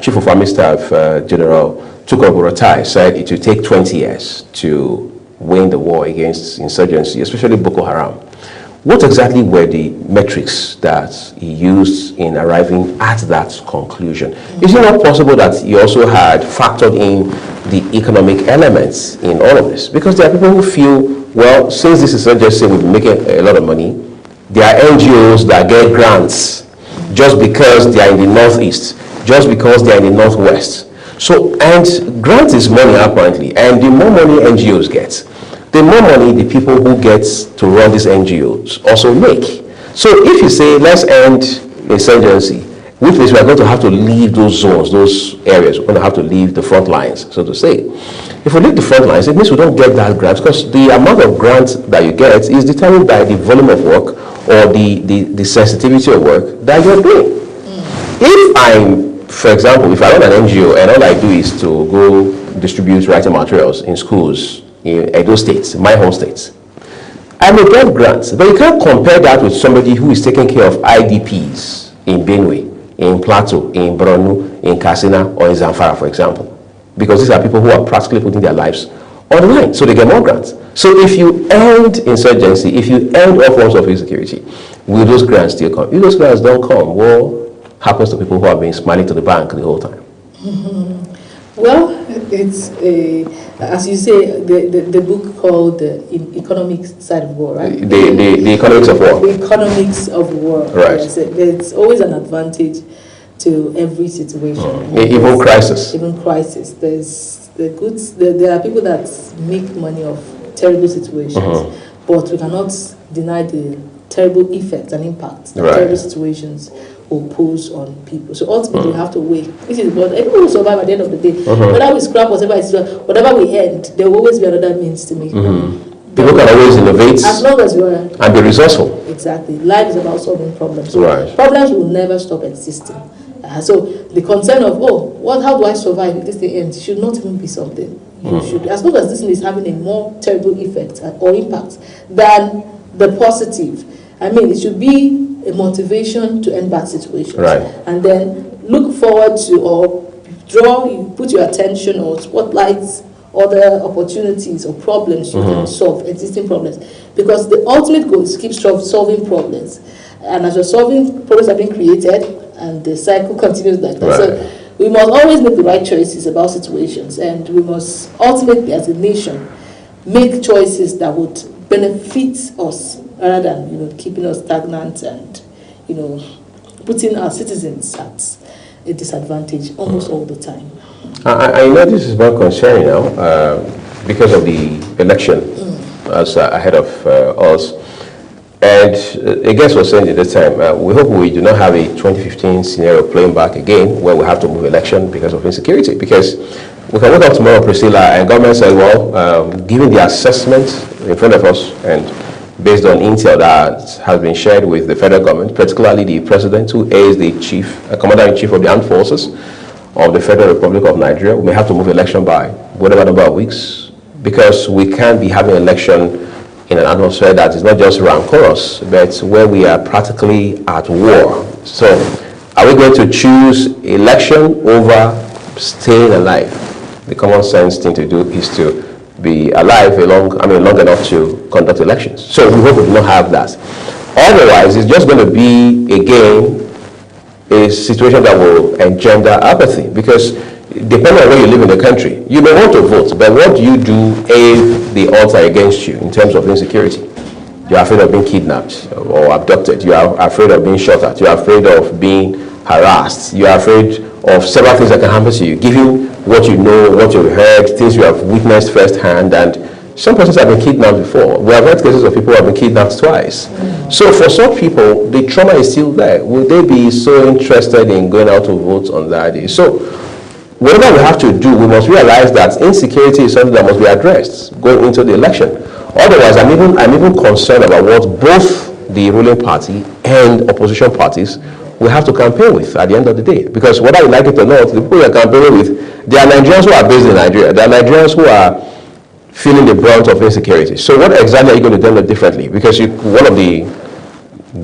Speaker 1: Chief of Army Staff General Tukur Buratai said it would take 20 years to win the war against insurgency, especially Boko Haram, what exactly were the metrics that he used in arriving at that conclusion? Is it not possible that he also had factored in the economic elements in all of this? Because there are people who feel, well, since this insurgency will be making a lot of money, there are NGOs that get grants just because they are in the northeast, just because they are in the northwest. So, and grant is money apparently, and the more money NGOs get, the more money the people who get to run these NGOs also make. So if you say, let's end insurgency, which means we are going to have to leave those zones, those areas, we're going to have to leave the front lines, so to say. If we leave the front lines, it means we don't get that grant, because the amount of grants that you get is determined by the volume of work or the sensitivity of work that you're doing. If I'm, for example, if I run an NGO and all I do is to go distribute writing materials in schools in Edo State, my home state, I may get grants, but you can't compare that with somebody who is taking care of IDPs in Benue, in Plateau, in Borno, in Katsina, or in Zamfara, for example. Because these are people who are practically putting their lives on the line, so they get more grants. So if you end insurgency, if you end all forms of insecurity, will those grants still come? If those grants don't come, what happens to people who have been smiling to the bank the whole time?
Speaker 2: Well, it's as you say, the book called The Economic Side of War, right?
Speaker 1: The Economics of War.
Speaker 2: The Economics of War.
Speaker 1: Right.
Speaker 2: Yes, there's always an advantage to every situation.
Speaker 1: Even crisis.
Speaker 2: Even crisis. There's the goods. There are people that make money off terrible situations, but we cannot deny the terrible effects and impacts that terrible situations will pose on people. So ultimately, we have to weigh. This is what everyone will survive at the end of the day. Whether we scrap whatever we end, there will always be another means to make money.
Speaker 1: People can always innovate
Speaker 2: as long as you are
Speaker 1: and be resourceful.
Speaker 2: Exactly. Life is about solving problems. So problems will never stop existing. So the concern of how do I survive if this thing ends should not even be something you should. As long as this thing is having a more terrible effect or impact than the positive, I mean, it should be a motivation to end bad situations.
Speaker 1: Right.
Speaker 2: And then look forward to or put your attention or spotlight other opportunities or problems you can solve, existing problems. Because the ultimate goal is to keep solving problems. And as you're solving, problems are being created and the cycle continues like that. So we must always make the right choices about situations, and we must ultimately, as a nation, make choices that would benefit us rather than keeping us stagnant and putting our citizens at a disadvantage almost all the time.
Speaker 1: I know this is more concerning now because of the election as ahead of us. And I guess we're saying at this time, we hope we do not have a 2015 scenario playing back again where we have to move election because of insecurity. Because we can wake up tomorrow, Priscilla, and government said, well, given the assessment in front of us and based on intel that has been shared with the federal government, particularly the president, who is the commander-in-chief of the armed forces of the Federal Republic of Nigeria, we may have to move election by whatever number of weeks, because we can't be having election in an atmosphere that is not just rancorous, but where we are practically at war. So are we going to choose election over staying alive? The common sense thing to do is to be alive long enough to conduct elections. So we hope we do not have that. Otherwise, it's just going to be, again, a situation that will engender apathy, because depending on where you live in the country, you may want to vote, but what do you do if the odds are against you in terms of insecurity? You're afraid of being kidnapped or abducted. You are afraid of being shot at. You're afraid of being harassed. You're afraid of several things that can happen to you, given what you know, what you've heard, things you have witnessed firsthand. And some persons have been kidnapped before. We have heard cases of people who have been kidnapped twice. So for some people, the trauma is still there. Will they be so interested in going out to vote on that day? So whatever we have to do, we must realize that insecurity is something that must be addressed going into the election. Otherwise, I'm even concerned about what both the ruling party and opposition parties will have to campaign with at the end of the day. Because whether you like it or not, the people you're campaigning with, they are Nigerians who are based in Nigeria. They are Nigerians who are feeling the brunt of insecurity. So what exactly are you going to do differently? Because one of the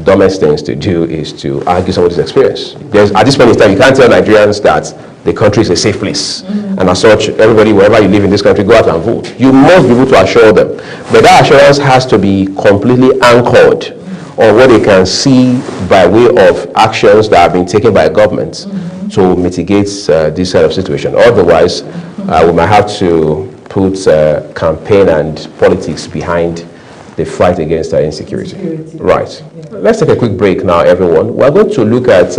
Speaker 1: dumbest things to do is to argue somebody's experience. At this point in time, you can't tell Nigerians that the country is a safe place. And as such, everybody, wherever you live in this country, go out and vote. You must be able to assure them. But that assurance has to be completely anchored on what they can see by way of actions that have been taken by governments to mitigate this kind of situation. Otherwise, we might have to put campaign and politics behind the fight against insecurity. Right. Yeah. Let's take a quick break now, everyone. We're going to look at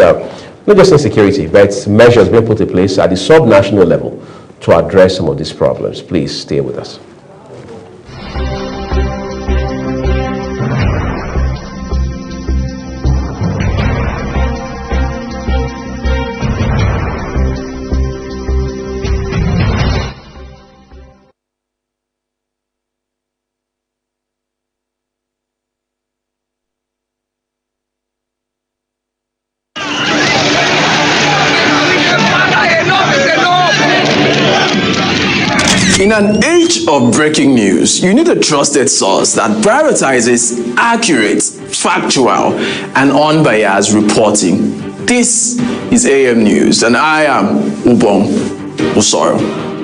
Speaker 1: not just insecurity, but measures being put in place at the sub-national level to address some of these problems. Please stay with us.
Speaker 13: In an age of breaking news, you need a trusted source that prioritizes accurate, factual, and unbiased reporting. This is AM News, and I am Ubong Usoro.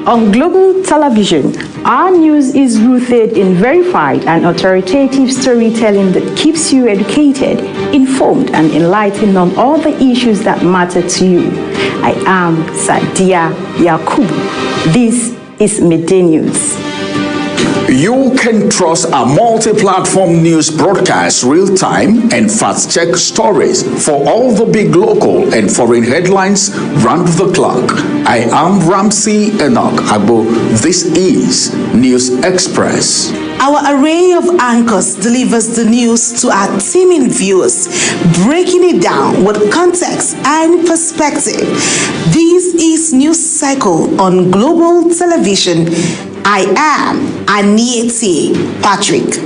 Speaker 14: On global television, our news is rooted in verified and authoritative storytelling that keeps you educated, informed, and enlightened on all the issues that matter to you. I am Sadia Yakubu. This is Midday News.
Speaker 4: You can trust our multi-platform news broadcast real-time and fast-check stories for all the big local and foreign headlines round the clock. I am Ramsey Enoch Agbo. This is News Express.
Speaker 15: Our array of anchors delivers the news to our teeming viewers, breaking it down with context and perspective. This is News Cycle on Global Television. I am Anieti Patrick.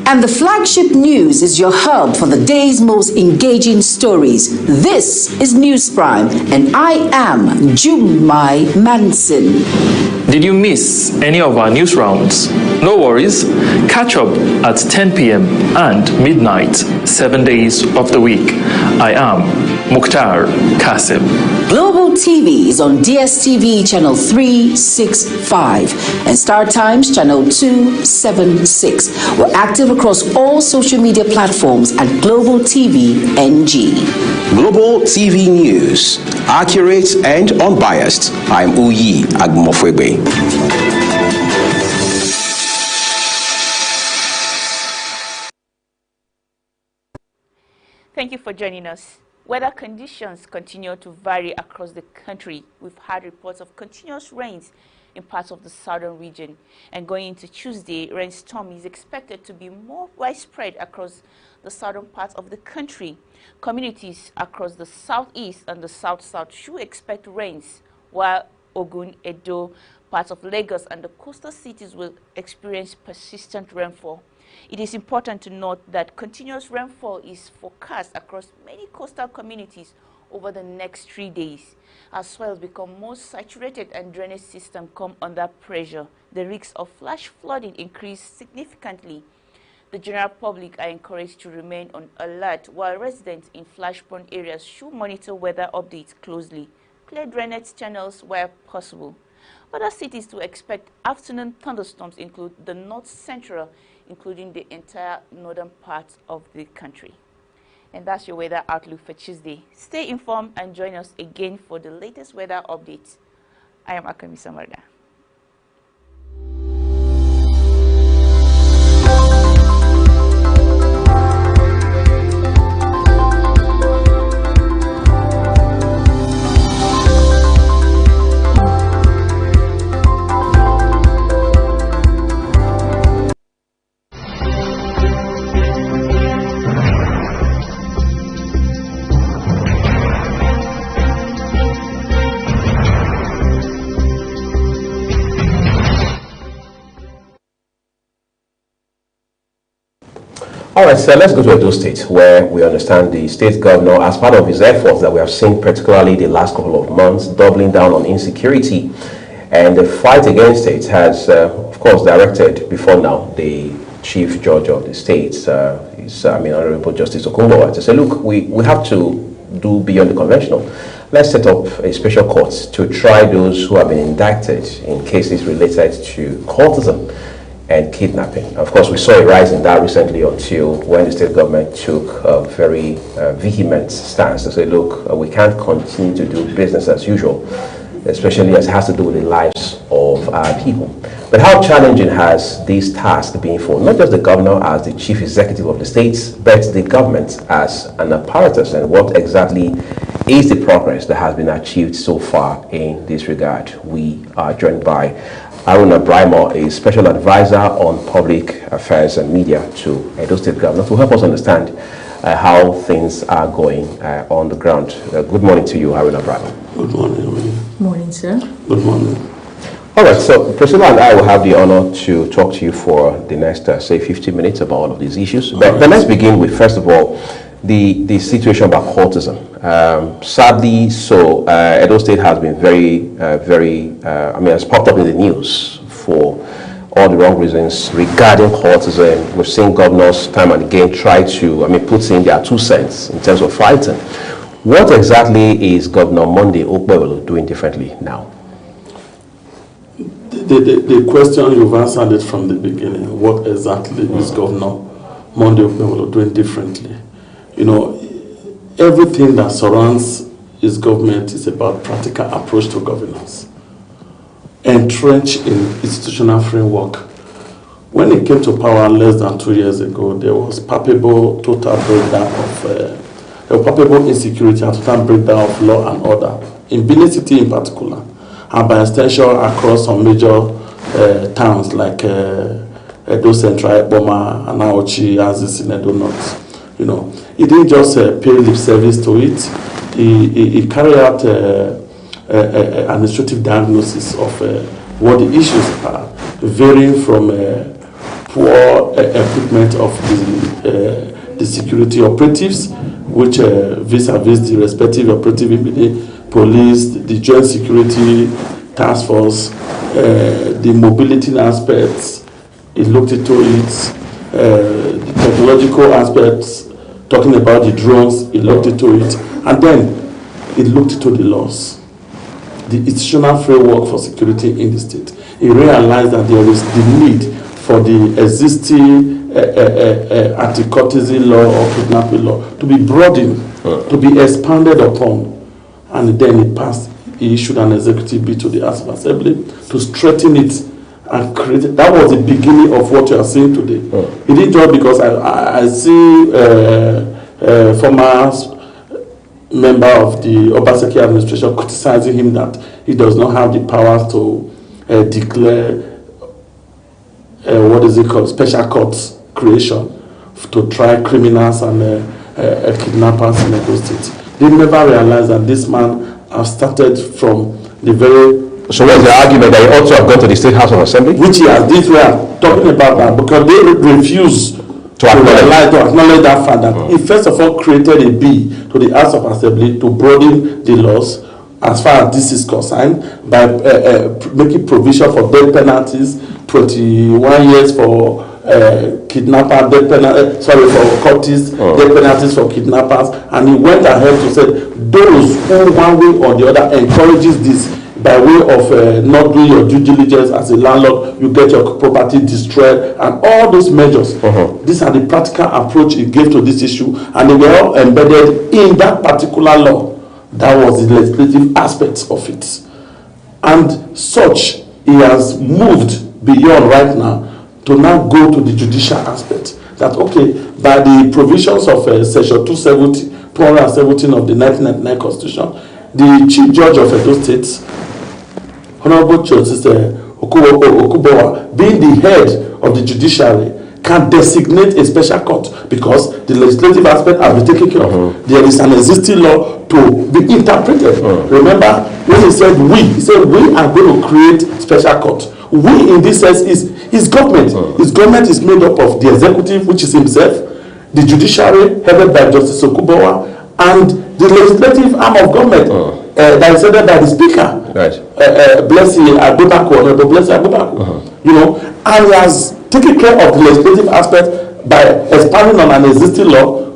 Speaker 7: And the flagship news is your hub for the day's most engaging stories. This is News Prime, and I am Jumai Manson.
Speaker 16: Did you miss any of our news rounds? No worries. Catch up at 10 p.m. and midnight, 7 days of the week. I am Mukhtar Kasim.
Speaker 7: Global TV is on DSTV channel 365 and Star Times channel 276. We're active across all social media platforms at Global TV NG.
Speaker 1: Global TV News, accurate and unbiased. I'm Uyi Agmofwebe.
Speaker 12: Thank you for joining us. Weather conditions continue to vary across the country. We've had reports of continuous rains in parts of the southern region, and going into Tuesday, rainstorm is expected to be more widespread across the southern parts of the country. Communities across the southeast and the south-south should expect rains, while Ogun, Edo, parts of Lagos and the coastal cities will experience persistent rainfall. It is important to note that continuous rainfall is forecast across many coastal communities over the next 3 days. As soils become more saturated and drainage systems come under pressure, the risks of flash flooding increase significantly. The general public are encouraged to remain on alert, while residents in flash-prone areas should monitor weather updates closely, clear drainage channels where possible. Other cities to expect afternoon thunderstorms include the north central, including the entire northern part of the country. And that's your weather outlook for Tuesday. Stay informed and join us again for the latest weather updates. I am Akami Samarga.
Speaker 1: All right, so let's go to Edo State, where we understand the state governor, as part of his efforts that we have seen particularly the last couple of months, doubling down on insecurity and the fight against it, has, of course, directed before now the chief judge of the state, Honorable Justice Okunbo, to say, look, we have to do beyond the conventional. Let's set up a special court to try those who have been indicted in cases related to cultism and kidnapping. Of course, we saw a rise in that recently until when the state government took a very vehement stance to say, look, we can't continue to do business as usual especially as it has to do with the lives of our people. But how challenging has this task been for not just the governor as the chief executive of the states, but the government as an apparatus, and what exactly is the progress that has been achieved so far in this regard? We are joined by Haruna Brahima, a special advisor on public affairs and media to Edo State Governor, to help us understand how things are going on the ground. Good morning to you, Haruna Brahima.
Speaker 17: Good morning.
Speaker 5: Morning, sir.
Speaker 17: Good morning.
Speaker 1: All right, so Priscilla and I will have the honor to talk to you for the next, say, 50 minutes about all of these issues. But let's begin with, first of all, the situation about cultism. Sadly, so Edo State has been has popped up in the news for all the wrong reasons regarding cultism. We've seen governors time and again try to, put in their 2 cents in terms of fighting. What exactly is Governor Monday Okpebholo doing differently now?
Speaker 17: The question, you've answered it from the beginning. What exactly is Governor Monday Okpebholo doing differently? You know, everything that surrounds his government is about practical approach to governance, entrenched in institutional framework. When he came to power less than 2 years ago, there was palpable total breakdown of palpable insecurity and total breakdown of law and order in Benin City in particular, and by extension across some major towns like Edo Central, Eboma, Anaochi, Azis in Edo North. You know, he didn't just pay lip service to it. He carried out administrative diagnosis of what the issues are, varying from poor equipment of the security operatives, which vis-a-vis the respective operative in the police, the joint security task force, the mobility aspects. He looked into it, the technological aspects, talking about the drones. He looked into it, and then he looked into the laws, the institutional framework for security in the state. He realized that there is the need for the existing anti-cultism law or kidnapping law to be broadened, to be expanded upon. And then he issued an executive bill to the House of Assembly to strengthen it and create it. That was the beginning of what you are seeing today. He didn't just because I see former member of the Obaseki administration criticizing him that he does not have the powers to declare special courts creation to try criminals and kidnappers in Edo State. They never realized that this man has started from the very...
Speaker 1: So what's the argument that he ought to have gone to the State House of Assembly?
Speaker 17: Which he has. This we are talking about that because they refuse to acknowledge that fact that he first of all created a bill to the House of Assembly to broaden the laws as far as this is concerned by making provision for death penalties, 21 years for kidnapper, death penalty, for cultists, death penalties for kidnappers, and he went ahead to say those who one way or the other encourages this by way of not doing your due diligence as a landlord, you get your property destroyed, and all those measures. These are the practical approach he gave to this issue, and they were all embedded in that particular law. That was the legislative aspects of it. And such, he has moved beyond right now to now go to the judicial aspect. That, okay, by the provisions of Section 217 of the 1999 Constitution, the Chief Judge of Edo State, Honorable Justice Okubowa, being the head of the judiciary, can designate a special court because the legislative aspect has been taken care of. There is an existing law to be interpreted. Remember, when he said we are going to create special court. We in this sense is his government. His government is made up of the executive, which is himself, the judiciary headed by Justice Okubowa, and the legislative arm of government that is headed by the speaker. Blessing Abubakar. You know, and he has taken care of the legislative aspect by expanding on an existing law,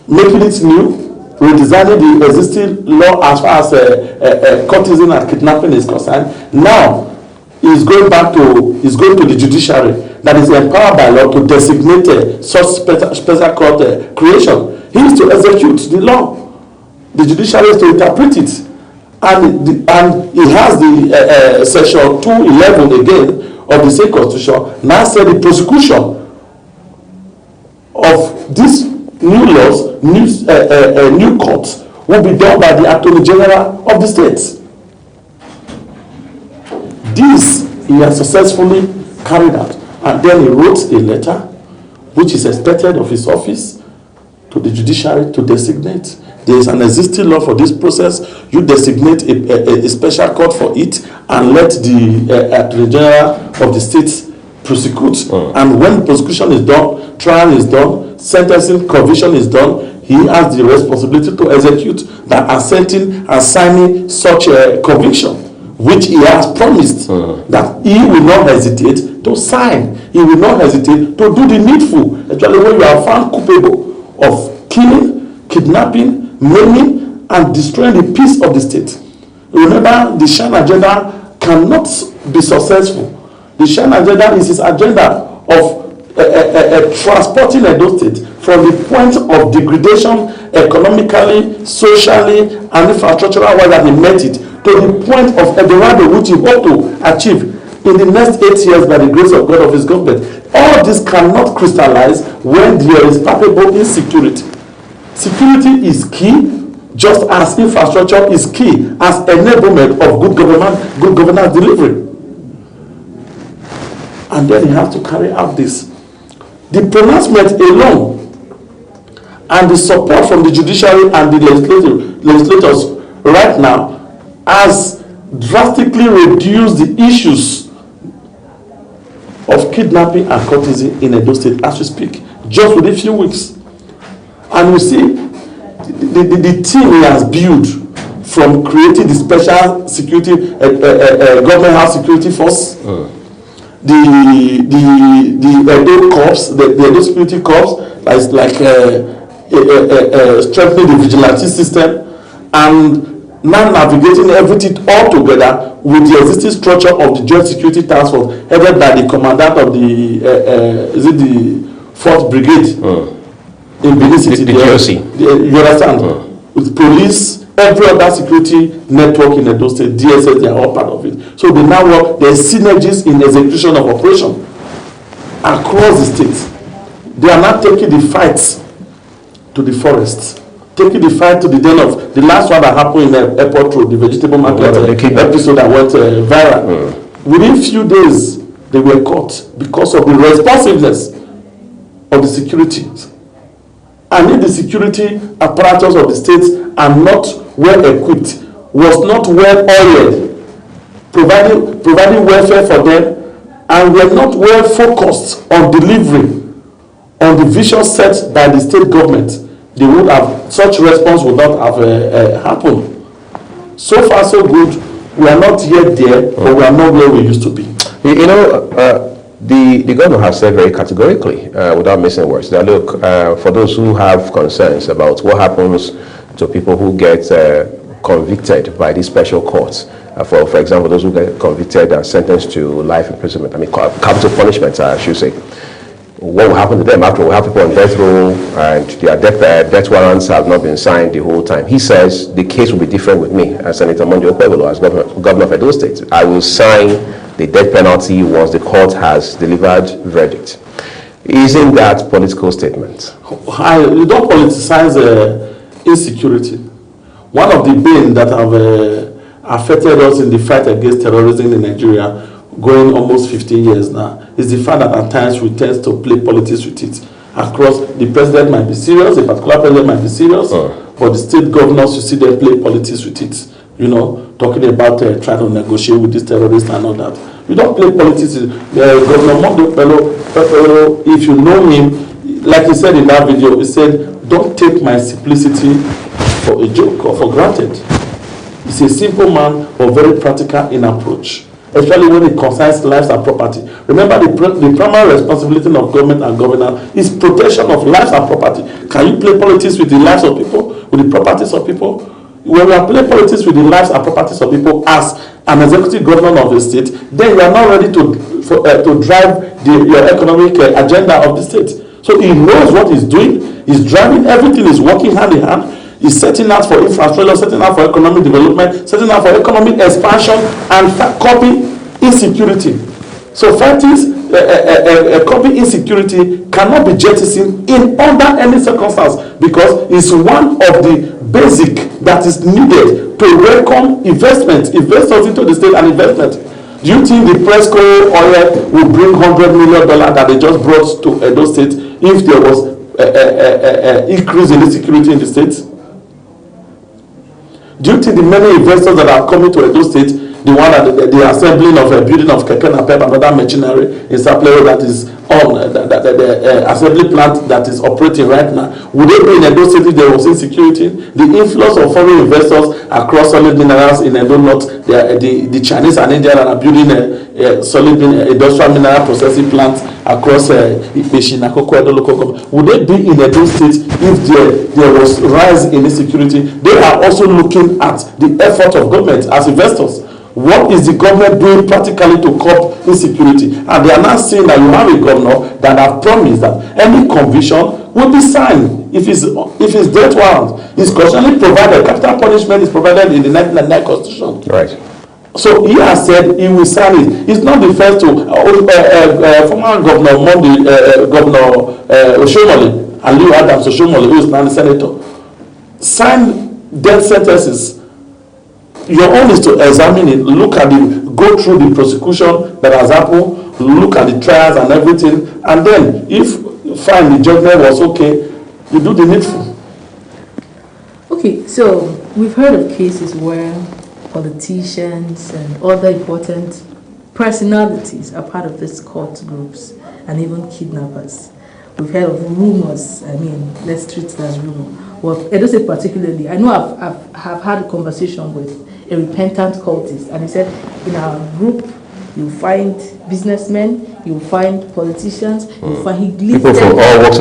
Speaker 17: making it new, redesigning the existing law as far as cultism and kidnapping is concerned. Now he's going to the judiciary that is empowered by law to designate such special court creation. He is to execute the law. The judiciary is to interpret it. And it has the section 211 again of the same constitution now said the prosecution of these new laws, new courts, will be done by the Attorney General of the state. This he has successfully carried out, and then he wrote a letter which is expected of his office to the judiciary to designate. There is an existing law for this process. You designate a special court for it and let the Attorney General of the state prosecute. And when prosecution is done, trial is done, sentencing, conviction is done, he has the responsibility to execute that assenting and signing such a conviction, which he has promised that he will not hesitate to sign. He will not hesitate to do the needful. Actually, when you are found culpable of killing, kidnapping, maiming, and destroying the peace of the state. Remember, the Shine agenda cannot be successful. The Shine agenda is his agenda of transporting Edo State from the point of degradation economically, socially, and infrastructural wise that he met it, to the point of Eldorado, which he hoped to achieve in the next 8 years by the grace of God of his government. All this cannot crystallize when there is palpable insecurity. Security is key, just as infrastructure is key as enablement of good governance delivery. And then he has to carry out this. The pronouncement alone and the support from the judiciary and the legislators right now has drastically reduced the issues of kidnapping and courtesy in Edo State as we speak, just within a few weeks. And you see, the team he has built from creating the special security, government house security force, the Edo Corps, the Edo Security Corps, is like strengthening the vigilante system, and now navigating everything all together with the existing structure of the Joint Security Task Force, headed by the commandant of the, is it the 4th Brigade? In Benin City,
Speaker 1: the GOC.
Speaker 17: You understand? With police, every other security network in Edo State, DSS, they are all part of it. So they now work, there are synergies in execution of operation across the state. They are not taking the fights to the forest, taking the fight to the den of, the last one that happened in Airport Road, the vegetable market episode that went viral. Within few days, they were caught because of the responsiveness of the security. And if the security apparatus of the states are not well equipped, was not well oiled, providing welfare for them, and were not well focused on delivery, on the vision set by the state government, they would have, such response would not have happened. So far so good, we are not yet there, but we are not where we used to be.
Speaker 1: You know, the governor has said very categorically, without missing words, that look, for those who have concerns about what happens to people who get convicted by these special courts, for example, those who get convicted and sentenced to life imprisonment, I mean capital punishment, I should say. What will happen to them after we have people on death row and their death warrants have not been signed the whole time? He says the case will be different with me as Senator Monday Okpebholo, as governor of Edo State. I will sign the death penalty once the court has delivered verdict. Isn't that political statement?
Speaker 17: You don't politicize insecurity. One of the bane that have affected us in the fight against terrorism in Nigeria, going almost 15 years now, is the fact that at times we tend to play politics with it. Across, the president might be serious, a particular president might be serious, but the state governors, you see them play politics with it. You know, talking about trying to negotiate with these terrorists and all that. You don't play politics. Governor Monday Okpebholo, if you know him, like he said in that video, he said, don't take my simplicity for a joke or for granted. He's a simple man, but very practical in approach, especially when it concerns lives and property. Remember, the primary responsibility of government and governance is protection of lives and property. Can you play politics with the lives of people, with the properties of people? When we are playing politics with the lives and properties of people as an executive governor of the state, then you are not ready to drive your economic agenda of the state. So he knows what he's doing. He's driving, everything is working hand in hand. is setting out for infrastructure, setting out for economic development, setting out for economic expansion, and curbing insecurity. So fighting curbing insecurity cannot be jettisoned in under any circumstance, because it's one of the basic that is needed to welcome investors into the state and investment. Do you think the Presco oil will bring $100 million that they just brought to Edo State if there was increase in insecurity in the state? Do you think the many investors that are coming to Edo State, the one that the assembling of a building of Keke Napep, another machinery in Sapele that is on the assembly plant that is operating right now, would they be in Edo State if there was insecurity? The influx of foreign investors across solid minerals in Edo North, the Chinese and Indians are building solid industrial mineral processing plants across Ipeshi, Nakoko, Edo local government. Would they be in Edo State if there was rise in insecurity? They are also looking at the effort of government as investors. What is the government doing practically to curb insecurity? And they are now saying that you have a governor that have promised that any conviction will be signed if it's death warrant. It's constantly provided. Capital punishment is provided in the 1999 Constitution.
Speaker 1: Right.
Speaker 17: So he has said he will sign it. It's not the first to former Governor Governor Oshomole, and Leo Adams Oshomole, who is now the senator, signed death sentences. Your own is to examine it, go through the prosecution that has happened, look at the trials and everything, and then if you find the judgment was okay, you do the needful.
Speaker 18: Okay, so we've heard of cases where politicians and other important personalities are part of these cult groups and even kidnappers. We've heard of rumors. I mean, let's treat it as rumor. Well, I don't say particularly. I know I've had a conversation with a repentant cultist, and he said, in our group, you'll find businessmen, you'll find politicians, you'll find
Speaker 1: people from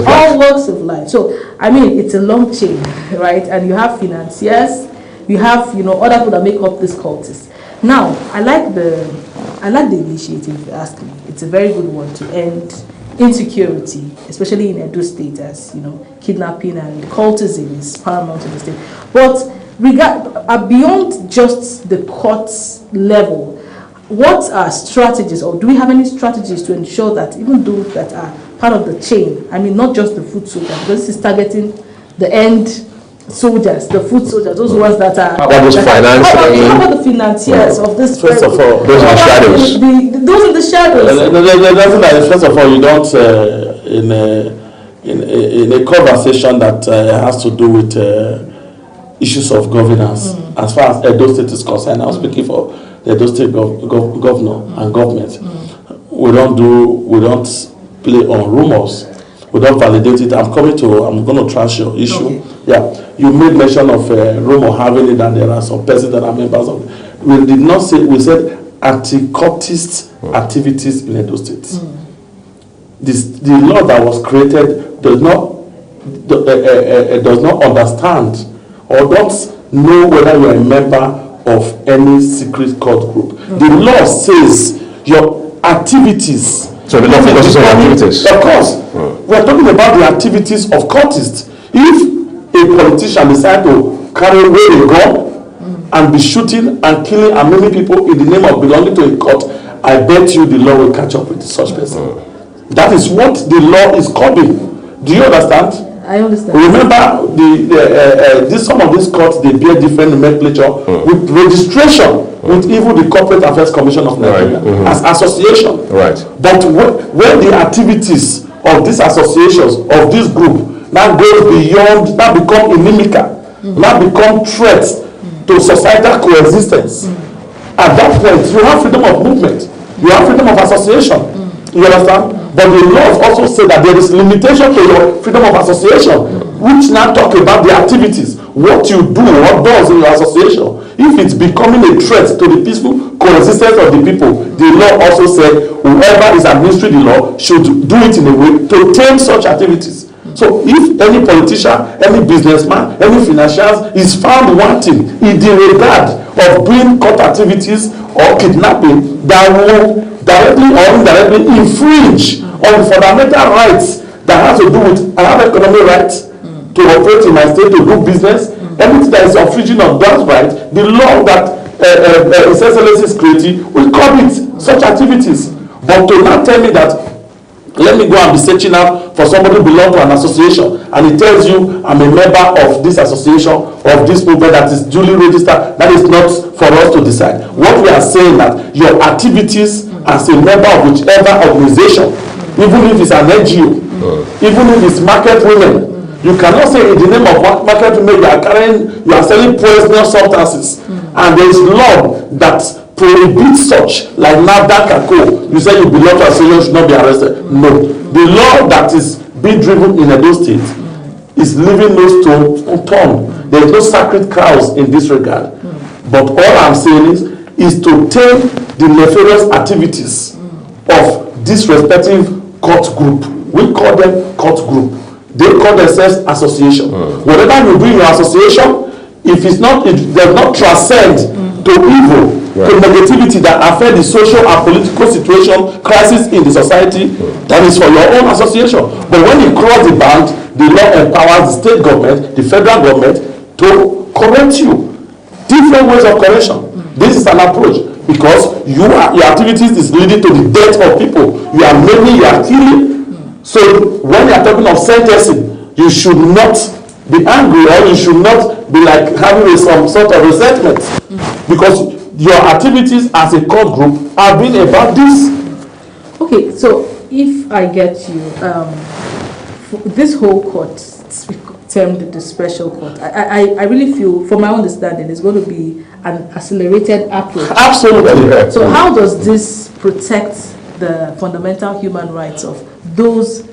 Speaker 1: all walks of life.
Speaker 18: So, I mean, it's a long chain, right? And you have financiers, you have, other people that make up this cultist. Now, I like the initiative, if you ask me. It's a very good one to end insecurity, especially in Edo State, as kidnapping and cultism is paramount in the state. But beyond just the courts level, what are strategies, or do we have any strategies to ensure that even those that are part of the chain, I mean, not just the foot soldiers, because this is targeting the end soldiers, the foot soldiers, those ones that are... How about those financiers? How about the financiers of this...
Speaker 17: First of all, those are shadows.
Speaker 18: Those are the shadows.
Speaker 17: First of all, you don't, in a conversation that has to do with issues of governance, as far as Edo State is concerned, I'm speaking for the Edo State governor and government. We don't play on rumors. We don't validate it. I'm going to trash your issue. Okay. Yeah, you made mention of rumor having it, and there are some persons that are members of it. We did not say, we said anti-cultist activities in Edo State. The law that was created does not understand or don't know whether you are a member of any secret cult group. The law says your activities.
Speaker 1: So the law focuses on activities.
Speaker 17: Of course. We are talking about the activities of cultists. If a politician decides to carry away a gun and be shooting and killing and maiming people in the name of belonging to a cult, I bet you the law will catch up with such person. That is what the law is curbing. Do you understand?
Speaker 18: I understand.
Speaker 17: Remember, some of these courts, they bear different nomenclature with registration with even the Corporate Affairs Commission of Nigeria as association.
Speaker 1: Right.
Speaker 17: But when the activities of these associations, of this group, now goes beyond, now become inimical, now become threats to societal coexistence, at that point, you have freedom of movement, you have freedom of association. You understand? But the laws also say that there is limitation to your freedom of association, which now talk about the activities, what you do, what does in your association. If it's becoming a threat to the peaceful coexistence of the people, the law also said whoever is administering the law should do it in a way to tame such activities. So if any politician, any businessman, any financier is found wanting in the regard of doing cult activities or kidnapping that will directly or indirectly infringe on fundamental rights that has to do with, I have economic rights to operate in my state, to do business, anything that is infringing on that right, the law that His Excellency is creating will curb it, such activities. But to not tell me that, let me go and be searching out for somebody who belongs to an association, and it tells you I'm a member of this association, of this movement that is duly registered, that is not for us to decide. What we are saying that your activities as a member of whichever organization, even if it's an NGO, even if it's market women, you cannot say in the name of market women you are selling poisonous substances, and there is law that prohibits such, like NAFDAC and Co. You say you belong to a association, should not be arrested. No, the law that is being driven in Edo State is leaving no stone unturned. There is no sacred cows in this regard. But all I'm saying is to take the nefarious activities of this respective court group. We call them court group. They call themselves association. Whatever you do in your association, if it does not transcend to evil, to negativity that affect the social and political situation, crisis in the society, that is for your own association. But when you cross the band, the law empowers the state government, the federal government to correct you. Different ways of correction. This is an approach, because your activities is leading to the death of people. You are maiming, you are killing. So when you are talking of sentencing, you should not be angry, or you should not be like having some sort of resentment, because your activities as a court group have been about this.
Speaker 18: Okay, so if I get you, this whole court, termed the special court, I really feel, from my understanding, it's going to be an accelerated approach.
Speaker 17: Absolutely.
Speaker 18: So how does this protect the fundamental human rights of those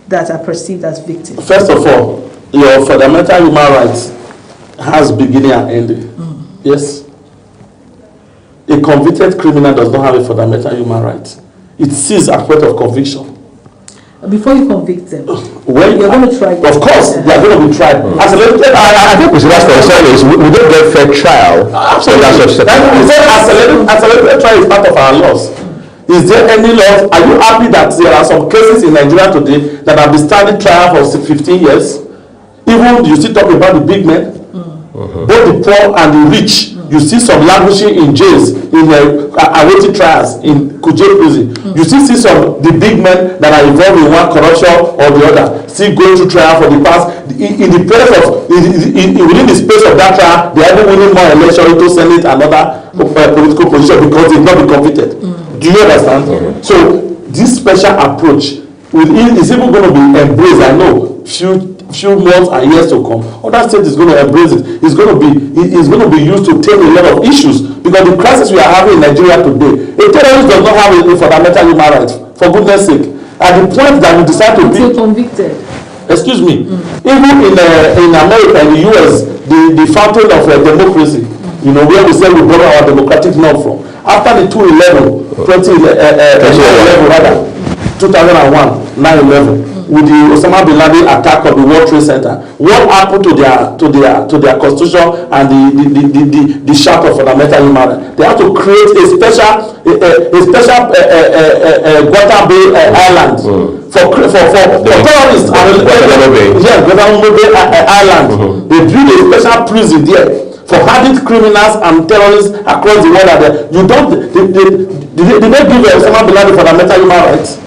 Speaker 18: that are perceived as victims?
Speaker 17: First of all, your fundamental human rights has beginning and ending. Yes. A convicted criminal does not have a fundamental human right. It sees a point of conviction.
Speaker 18: Before you convict them,
Speaker 17: when
Speaker 18: you're going to try.
Speaker 17: Of course, they are going to be tried.
Speaker 1: I think Mr. concern is we don't get fair trial.
Speaker 17: Absolutely. Accelerated trial is part of our laws. Is there any laws? Are you happy that there are some cases in Nigeria today that have been standing trial for 15 years? Even you still talk about the big men, both the poor and the rich. You see some languishing in jails, in awaiting trials in Kuje prison. You still see some the big men that are involved in one corruption or the other, still going through trial for the past. In the place of within the space of that trial, they are even winning more election to Senate and other political position because they've not been convicted. Do you understand? So this special approach is even going to be embraced. I know few months and years to come. Other states is going to embrace it. It's going to be used to tame a lot of issues, because the crisis we are having in Nigeria today, a terrorist does not have a fundamental human right, for goodness sake. At the point that we decide to be
Speaker 18: convicted.
Speaker 17: Excuse me. Even in America, in the US, the fountain of democracy, where we say we borrow our democratic norm from. After the 2001, 9/11. With the Osama bin Laden attack of the World Trade Center, what happened to their constitution and the chart of fundamental human rights? They have to create a special Guantanamo Bay Island for terrorists. Guantanamo Bay Island. They build a special prison there for hardened criminals and terrorists across the world. You don't. Did they give Osama bin Laden fundamental human rights?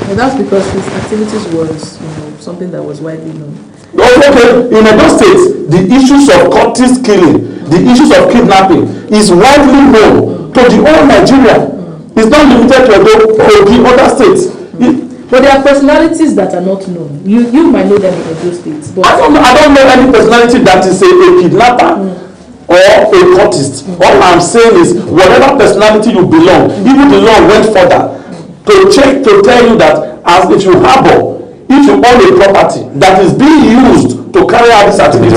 Speaker 18: And that's because his activities was, something that was widely known.
Speaker 17: Okay, in Edo State, the issues of cultist killing, the issues of kidnapping is widely known to the whole Nigeria. It's not limited to Edo, to the other states.
Speaker 18: But there are personalities that are not known. You might know them in Edo State. But
Speaker 17: I don't know any personality that is a kidnapper or a cultist. All I'm saying is, whatever personality you belong, even the law went further to tell you that if you own a property that is being used to carry out this activity,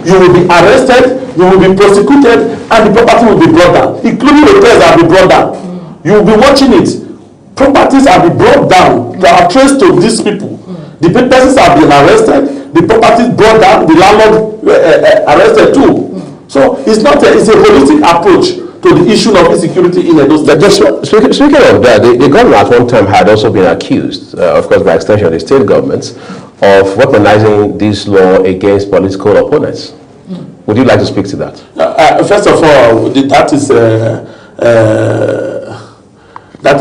Speaker 17: you will be arrested, you will be prosecuted, and the property will be brought down, including repairs that will be brought down. You will be watching it. Properties have been brought down that are traced to these people. The persons have been arrested, the properties brought down, the landlord arrested too. So it's a holistic approach to the issue of insecurity in Edo State.
Speaker 1: Speaking of that, the government at one time had also been accused, of course by extension the state governments, of weaponizing this law against political opponents. Would you like to speak to that?
Speaker 17: First of all, that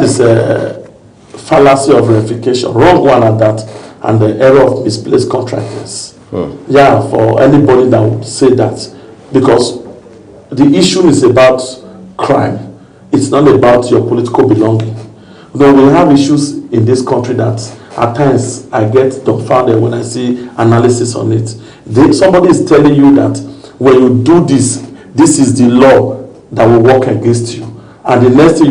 Speaker 17: is a fallacy of verification, wrong one at that, and the error of misplaced contractors. Yeah, for anybody that would say that, because the issue is about crime. It's not about your political belonging. Though we have issues in this country that at times I get dumbfounded when I see analysis on it. Somebody is telling you that when you do this, this is the law that will work against you. And the next thing